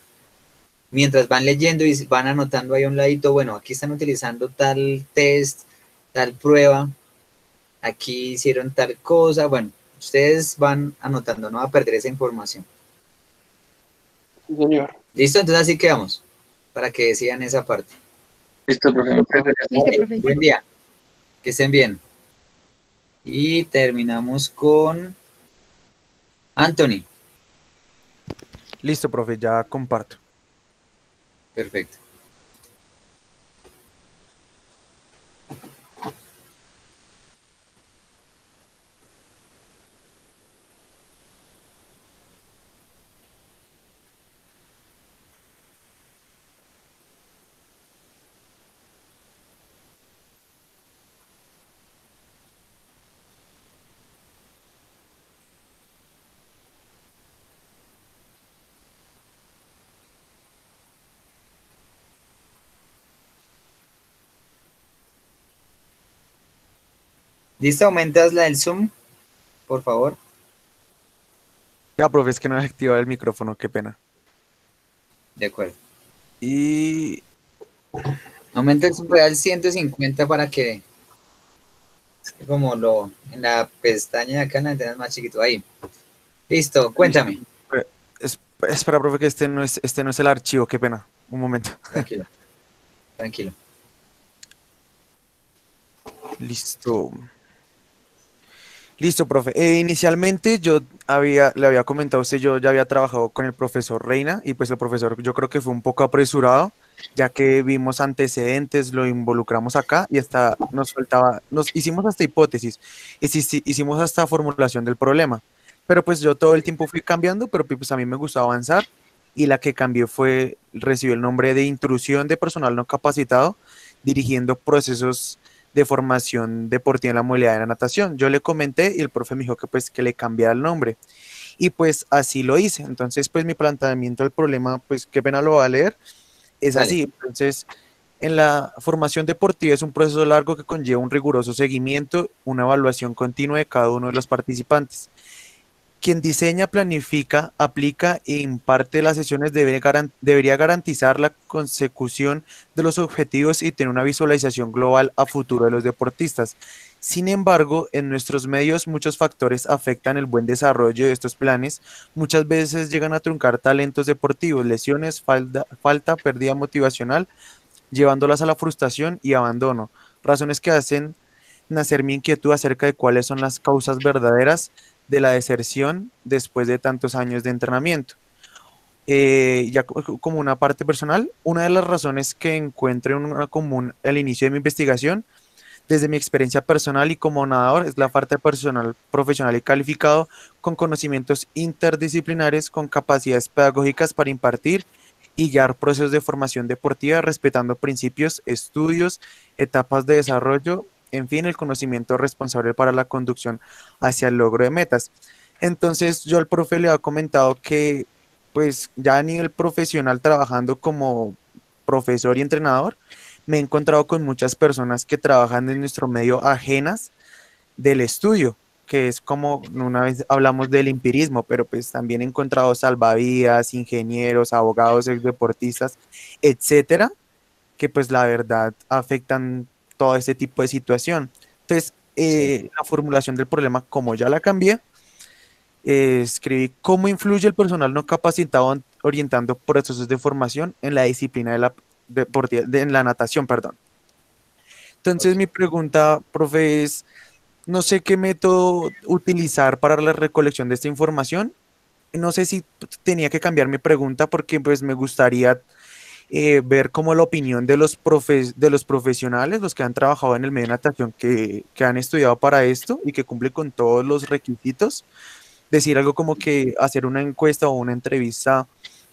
Mientras van leyendo y van anotando ahí a un ladito, bueno, aquí están utilizando tal test, tal prueba, aquí hicieron tal cosa. Bueno, ustedes van anotando, no va a perder esa información. Sí, señor. ¿Listo? Entonces así quedamos, para que decidan esa parte. Listo, profe. Listo, profe. Buen día. Que estén bien. Y terminamos con Anthony. Listo, profe, ya comparto. Perfecto. ¿Listo? ¿Aumentas la del Zoom, por favor? Ya, profe, es que no he activado el micrófono, qué pena. De acuerdo. Y Aumenta el Zoom real 150 para que, es que como en la pestaña de acá en la ventana es más chiquito. Ahí. Listo, cuéntame. espera, profe, que este no es el archivo, qué pena. Un momento. Tranquilo. Tranquilo. Listo. Listo, profe. Inicialmente le había comentado a usted, yo ya había trabajado con el profesor Reina y pues el profesor yo creo que fue un poco apresurado, ya que vimos antecedentes, lo involucramos acá y hasta nos hicimos hasta hipótesis, hicimos hasta formulación del problema. Pero pues yo todo el tiempo fui cambiando, pero pues a mí me gustó avanzar y la que cambió recibió el nombre de intrusión de personal no capacitado, dirigiendo procesos de formación deportiva en la modalidad de la natación. Yo le comenté y el profe me dijo que pues que le cambiara el nombre y pues así lo hice. Entonces pues mi planteamiento del problema, pues qué pena lo va a leer, es Dale. así. Entonces en la formación deportiva es un proceso largo que conlleva un riguroso seguimiento, una evaluación continua de cada uno de los participantes. Quien diseña, planifica, aplica e imparte las sesiones debería garantizar la consecución de los objetivos y tener una visualización global a futuro de los deportistas. Sin embargo, en nuestros medios muchos factores afectan el buen desarrollo de estos planes. Muchas veces llegan a truncar talentos deportivos, lesiones, falta, pérdida motivacional, llevándolas a la frustración y abandono. Razones que hacen nacer mi inquietud acerca de cuáles son las causas verdaderas de la deserción después de tantos años de entrenamiento. Ya como una parte personal, una de las razones que encuentro en una común al inicio de mi investigación desde mi experiencia personal y como nadador, es la falta de personal profesional y calificado con conocimientos interdisciplinares, con capacidades pedagógicas para impartir y guiar procesos de formación deportiva, respetando principios, estudios, etapas de desarrollo, en fin, el conocimiento responsable para la conducción hacia el logro de metas. Entonces, yo al profe le había comentado que, pues, ya a nivel profesional, trabajando como profesor y entrenador, me he encontrado con muchas personas que trabajan en nuestro medio ajenas del estudio, que es como una vez hablamos del empirismo, pero pues también he encontrado salvavidas, ingenieros, abogados, deportistas, etcétera, que pues la verdad afectan todo este tipo de situación. Entonces, la formulación del problema, como ya la cambié, escribí cómo influye el personal no capacitado orientando procesos de formación en la disciplina de la deportiva, en la natación, perdón. Entonces, mi pregunta, profe, es, no sé qué método utilizar para la recolección de esta información. No sé si tenía que cambiar mi pregunta porque pues me gustaría ver como la opinión de de los profesionales, los que han trabajado en el medio de natación, que han estudiado para esto y que cumplen con todos los requisitos. Decir algo como que hacer una encuesta o una entrevista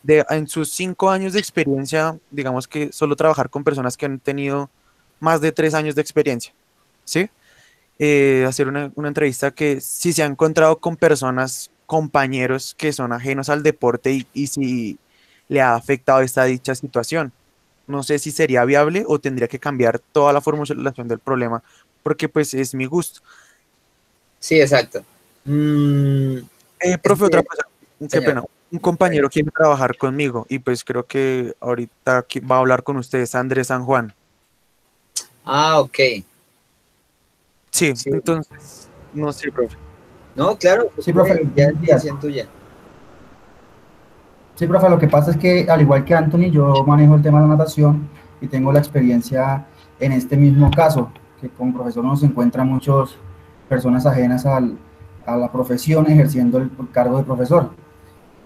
en sus 5 años de experiencia, digamos que solo trabajar con personas que han tenido más de 3 años de experiencia, ¿sí? Hacer una entrevista que si se ha encontrado con personas, compañeros que son ajenos al deporte y si le ha afectado esta dicha situación. No sé si sería viable o tendría que cambiar toda la formulación del problema, porque pues es mi gusto. Sí, exacto. Profe, otra cosa, qué pena. Un compañero quiere trabajar conmigo y pues creo que ahorita va a hablar con ustedes, Andrés San Juan. Ah, ok. Sí, entonces, no sé, profe. No, claro. Sí, profe. Ya es decisión tuya. Sí, profe, lo que pasa es que al igual que Anthony, yo manejo el tema de la natación y tengo la experiencia en este mismo caso, que como profesor nos encuentran muchas personas ajenas a la profesión ejerciendo el cargo de profesor.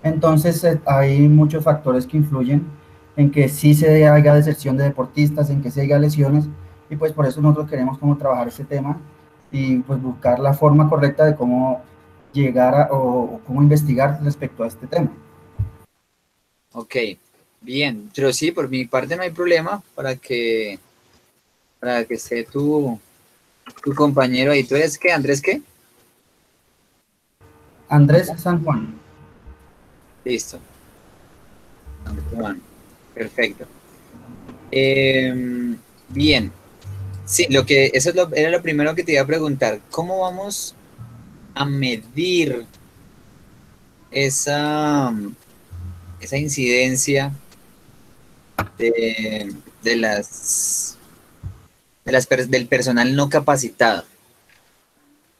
Entonces hay muchos factores que influyen en que sí se haya deserción de deportistas, en que se haya lesiones, y pues por eso nosotros queremos como trabajar este tema y pues buscar la forma correcta de cómo llegar o cómo investigar respecto a este tema. Ok, bien, pero sí, por mi parte no hay problema para que esté tu compañero ahí. ¿Tú eres qué? ¿Andrés qué? Andrés San Juan. Listo. Andrés San Juan. Perfecto. Bien. Sí, eso era lo primero que te iba a preguntar. ¿Cómo vamos a medir esa incidencia del personal no capacitado?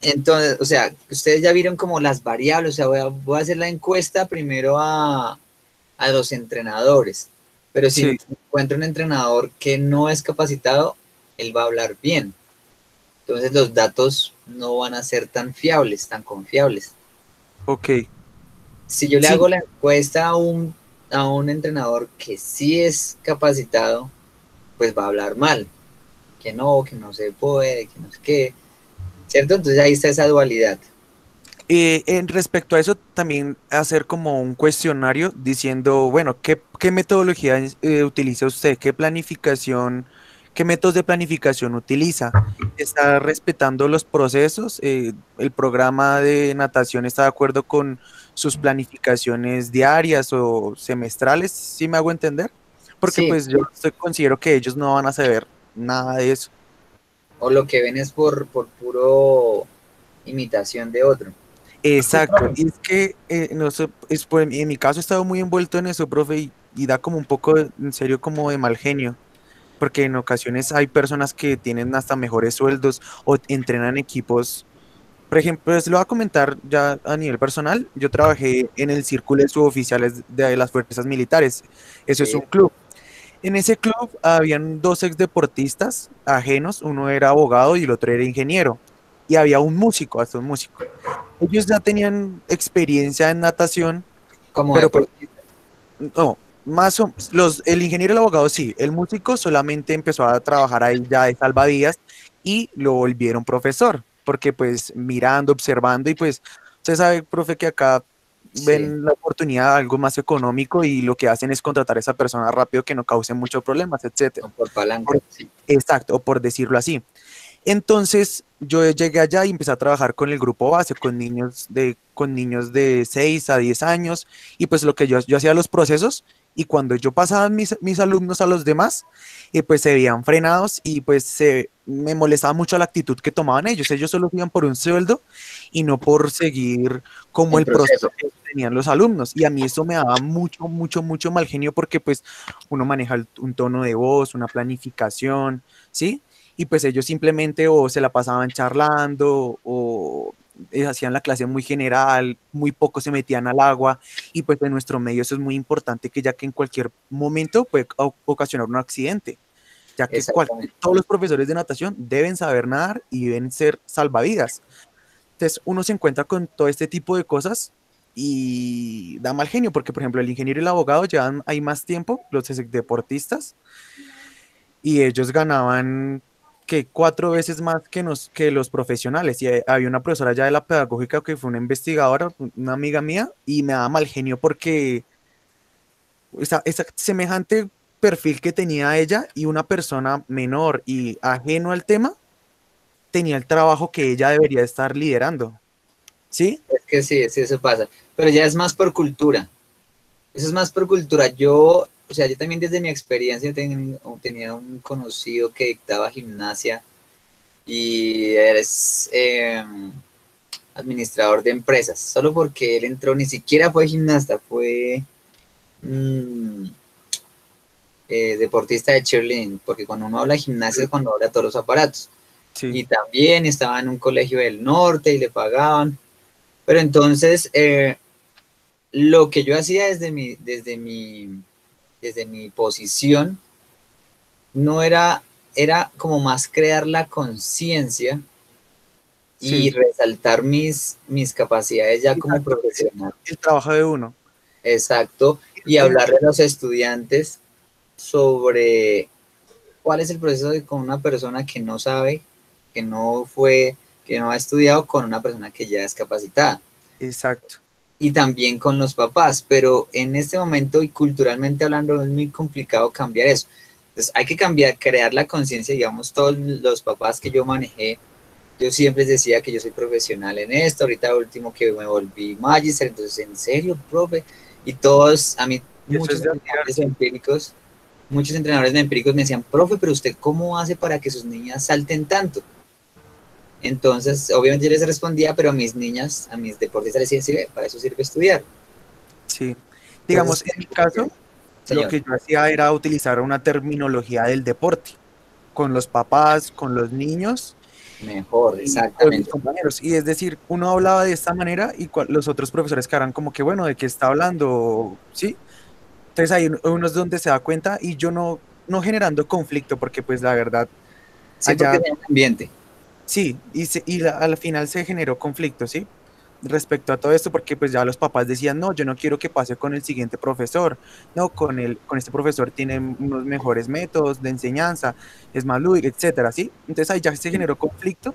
Entonces, o sea, ustedes ya vieron como las variables, o sea, voy a hacer la encuesta primero a los entrenadores, pero si encuentro un entrenador que no es capacitado, él va a hablar bien. Entonces los datos no van a ser tan fiables, tan confiables. Ok. Si yo le hago la encuesta a un entrenador que sí es capacitado, pues va a hablar mal, que no se puede, que no sé qué, ¿cierto? Entonces ahí está esa dualidad. En respecto a eso, también hacer como un cuestionario diciendo, bueno, ¿qué metodología utiliza usted? ¿Qué métodos de planificación utiliza? ¿Está respetando los procesos? ¿El programa de natación está de acuerdo con sus planificaciones diarias o semestrales? ¿Sí me hago entender? Porque Sí. pues yo considero que ellos no van a saber nada de eso. O lo que ven es por puro imitación de otro. Exacto, y es que no sé, en mi caso he estado muy envuelto en eso, profe, y da como un poco, en serio, como de mal genio, porque en ocasiones hay personas que tienen hasta mejores sueldos o entrenan equipos. Por ejemplo, les lo voy a comentar ya a nivel personal. Yo trabajé en el Círculo de Suboficiales de las Fuerzas Militares. Eso es un club. En ese club habían dos exdeportistas ajenos, uno era abogado y el otro era ingeniero. Y había un músico, hasta un músico. Ellos ya tenían experiencia en natación, pero pues, no, el ingeniero y el abogado sí, el músico solamente empezó a trabajar ahí ya de salvavidas, y lo volvieron profesor, porque pues mirando, observando y pues usted sabe, profe, que acá ven la oportunidad de algo más económico y lo que hacen es contratar a esa persona rápido que no cause muchos problemas, etcétera. O por palanca, sí. Exacto, o por decirlo así. Entonces yo llegué allá y empecé a trabajar con el grupo base, con niños de 6 a 10 años, y pues lo que yo hacía los procesos, y cuando yo pasaba mis alumnos a los demás, pues se veían frenados y pues me molestaba mucho la actitud que tomaban ellos. Ellos solo iban por un sueldo y no por seguir como el proceso que tenían los alumnos. Y a mí eso me daba mucho, mucho, mucho mal genio porque pues uno maneja un tono de voz, una planificación, ¿sí? Y pues ellos simplemente o se la pasaban charlando o hacían la clase muy general, muy poco se metían al agua y pues en nuestro medio eso es muy importante que ya que en cualquier momento puede ocasionar un accidente, ya que todos los profesores de natación deben saber nadar y deben ser salvavidas. Entonces uno se encuentra con todo este tipo de cosas y da mal genio porque por ejemplo el ingeniero y el abogado llevan ahí más tiempo, los deportistas, y ellos ganaban que 4 veces más que los profesionales. Y había una profesora ya de la pedagógica que fue una investigadora, una amiga mía, y me daba mal genio porque esa semejante perfil que tenía ella y una persona menor y ajeno al tema, tenía el trabajo que ella debería estar liderando. ¿Sí? Es que sí, eso pasa. Pero ya es más por cultura. Eso es más por cultura. Yo también desde mi experiencia tenía un conocido que dictaba gimnasia y es administrador de empresas, solo porque él entró, ni siquiera fue gimnasta, fue deportista de cheerleading, porque cuando uno habla de gimnasia es cuando habla de todos los aparatos. Sí. Y también estaba en un colegio del norte y le pagaban. Pero entonces, lo que yo hacía desde mi posición, no era como más crear la conciencia y resaltar mis capacidades ya como profesional. El trabajo de uno. Exacto, y hablarle a los estudiantes sobre cuál es el proceso con una persona que no sabe, que no ha estudiado, con una persona que ya es capacitada. Exacto. Y también con los papás, pero en este momento y culturalmente hablando es muy complicado cambiar eso. Entonces hay que crear la conciencia, digamos, todos los papás que yo manejé, yo siempre les decía que yo soy profesional en esto, ahorita último que me volví magister, entonces, ¿en serio, profe? Y todos, a mí, muchos entrenadores empíricos me decían, profe, pero ¿usted cómo hace para que sus niñas salten tanto? Entonces, obviamente yo les respondía, pero a mis niñas, a mis deportistas les decía, sí, para eso sirve estudiar. Sí, digamos, en mi caso, lo que yo hacía era utilizar una terminología del deporte, con los papás, con los niños. Mejor, exactamente. Los compañeros. Y es decir, uno hablaba de esta manera y los otros profesores quedaran como que, bueno, ¿de qué está hablando? ¿Sí? Entonces ahí uno es donde se da cuenta y yo no generando conflicto, porque pues la verdad... Sí, allá, porque hay un ambiente. Sí, al final se generó conflicto, ¿sí? Respecto a todo esto, porque pues ya los papás decían, no, yo no quiero que pase con el siguiente profesor, no, con este profesor tiene unos mejores métodos de enseñanza, es más lúdico, etcétera, ¿sí? Entonces ahí ya se generó conflicto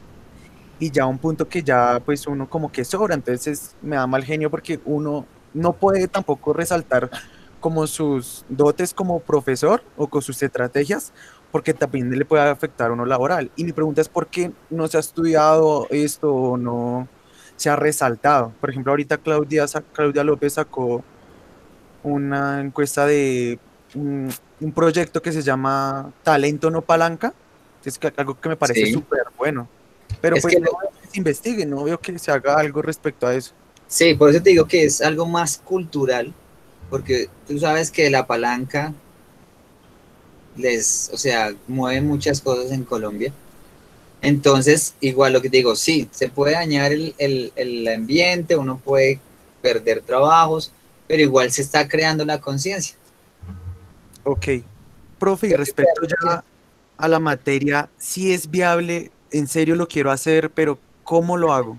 y ya un punto que ya pues uno como que sobra, entonces me da mal genio porque uno no puede tampoco resaltar como sus dotes como profesor o con sus estrategias, porque también le puede afectar a uno laboral. Y mi pregunta es por qué no se ha estudiado esto o no se ha resaltado. Por ejemplo, ahorita Claudia López sacó una encuesta de un proyecto que se llama Talento no Palanca, que es algo que me parece súper bueno. Pero es pues que no se investigue, no veo que se haga algo respecto a eso. Sí, por eso te digo que es algo más cultural, porque tú sabes que la palanca mueve muchas cosas en Colombia. Entonces, igual lo que te digo, sí, se puede dañar el ambiente, uno puede perder trabajos, pero igual se está creando la conciencia. Ok. Profe, y respecto ya a la materia, sí es viable, en serio lo quiero hacer, pero ¿cómo lo hago?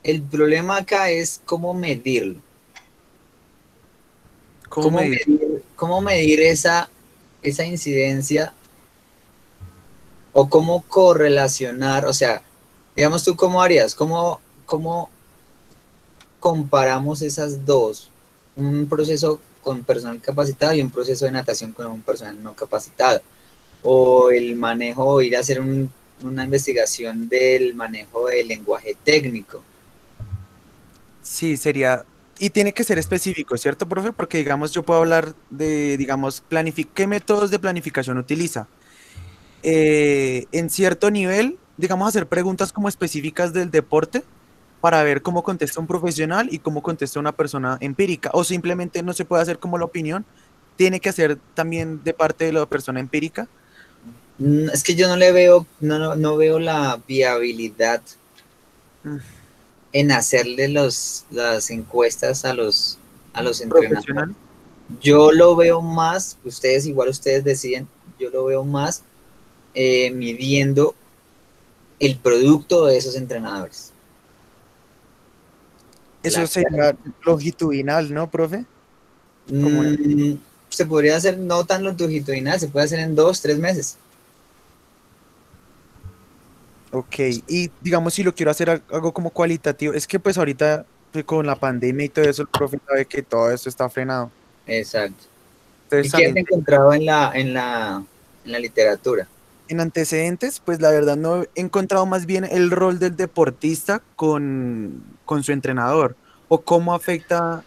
El problema acá es cómo medirlo. ¿Cómo medir esa incidencia o cómo correlacionar, o sea, digamos tú cómo harías, cómo comparamos esas dos, un proceso con personal capacitado y un proceso de natación con un personal no capacitado, o el manejo, ir a hacer una investigación del manejo del lenguaje técnico. Sí, sería, y tiene que ser específico, ¿cierto, profe? Porque, digamos, yo puedo hablar de, digamos, ¿qué métodos de planificación utiliza? En cierto nivel, digamos, hacer preguntas como específicas del deporte para ver cómo contesta un profesional y cómo contesta una persona empírica, o simplemente no se puede hacer como la opinión, tiene que hacer también de parte de la persona empírica. Es que yo no le veo, no veo la viabilidad en hacerle las encuestas a los entrenadores. Yo lo veo más, ustedes deciden, yo lo veo más midiendo el producto de esos entrenadores. Eso sería longitudinal, ¿no, profe? Se podría hacer no tan longitudinal, se puede hacer en 2, 3 meses. Ok, y digamos si lo quiero hacer algo como cualitativo, es que pues ahorita con la pandemia y todo eso, el profe sabe que todo esto está frenado. Exacto. Entonces, ¿Y qué has encontrado en la literatura? En antecedentes, pues la verdad no he encontrado más bien el rol del deportista con su entrenador o cómo afecta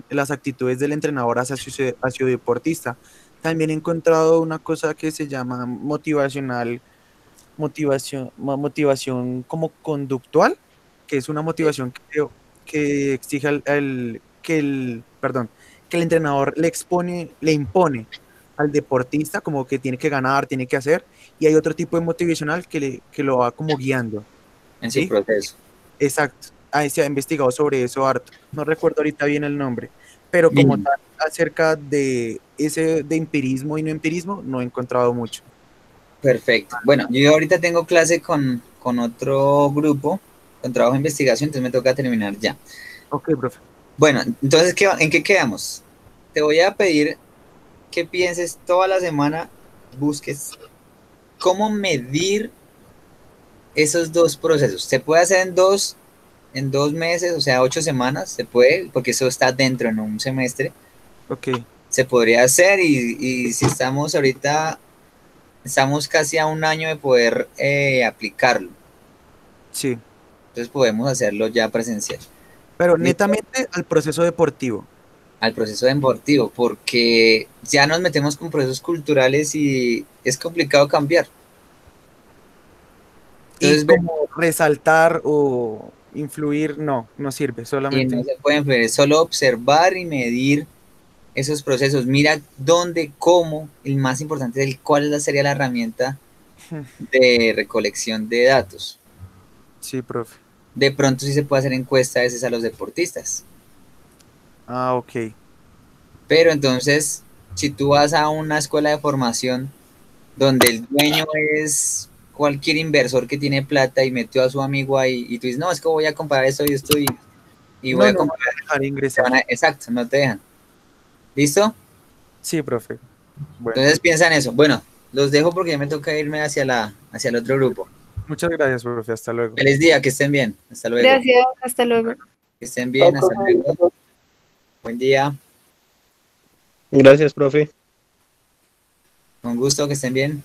las actitudes del entrenador hacia su deportista. También he encontrado una cosa que se llama motivación como conductual, que es una motivación que exige que el entrenador le impone al deportista como que tiene que ganar, tiene que hacer, y hay otro tipo de motivacional que lo va como guiando. En su proceso. Exacto. Ahí se ha investigado sobre eso harto. No recuerdo ahorita bien el nombre, pero como tal, acerca de ese de empirismo y no empirismo, no he encontrado mucho. Perfecto. Bueno, yo ahorita tengo clase con otro grupo, con trabajo de investigación, entonces me toca terminar ya. Ok, profe. Bueno, entonces, ¿en qué quedamos? Te voy a pedir que pienses toda la semana, busques cómo medir esos dos procesos. Se puede hacer en 2 meses, o sea, 8 semanas, se puede, porque eso está dentro en un semestre. Ok. Se podría hacer y si estamos ahorita, estamos casi a un año de poder aplicarlo. Sí. Entonces podemos hacerlo ya presencial. Pero netamente al proceso deportivo. Al proceso deportivo, porque ya nos metemos con procesos culturales y es complicado cambiar. Entonces, y como resaltar o influir, no sirve, solamente. Y no se puede influir, solo observar y medir esos procesos. Mira dónde, cómo, el más importante es cuál sería la herramienta de recolección de datos. Sí, profe. De pronto sí se puede hacer encuestas a veces a los deportistas. Ah, ok. Pero entonces, si tú vas a una escuela de formación donde el dueño es cualquier inversor que tiene plata y metió a su amigo ahí y tú dices, no, es que voy a comprar esto y esto y voy a comprar. No dejar ingresar. Exacto, no te dejan. ¿Listo? Sí, profe. Bueno. Entonces piensa en eso. Bueno, los dejo porque ya me toca irme hacia el otro grupo. Muchas gracias, profe. Hasta luego. Feliz día, que estén bien. Hasta luego. Gracias, hasta luego. Que estén bien, hasta luego. Buen día. Gracias, profe. Con gusto, que estén bien.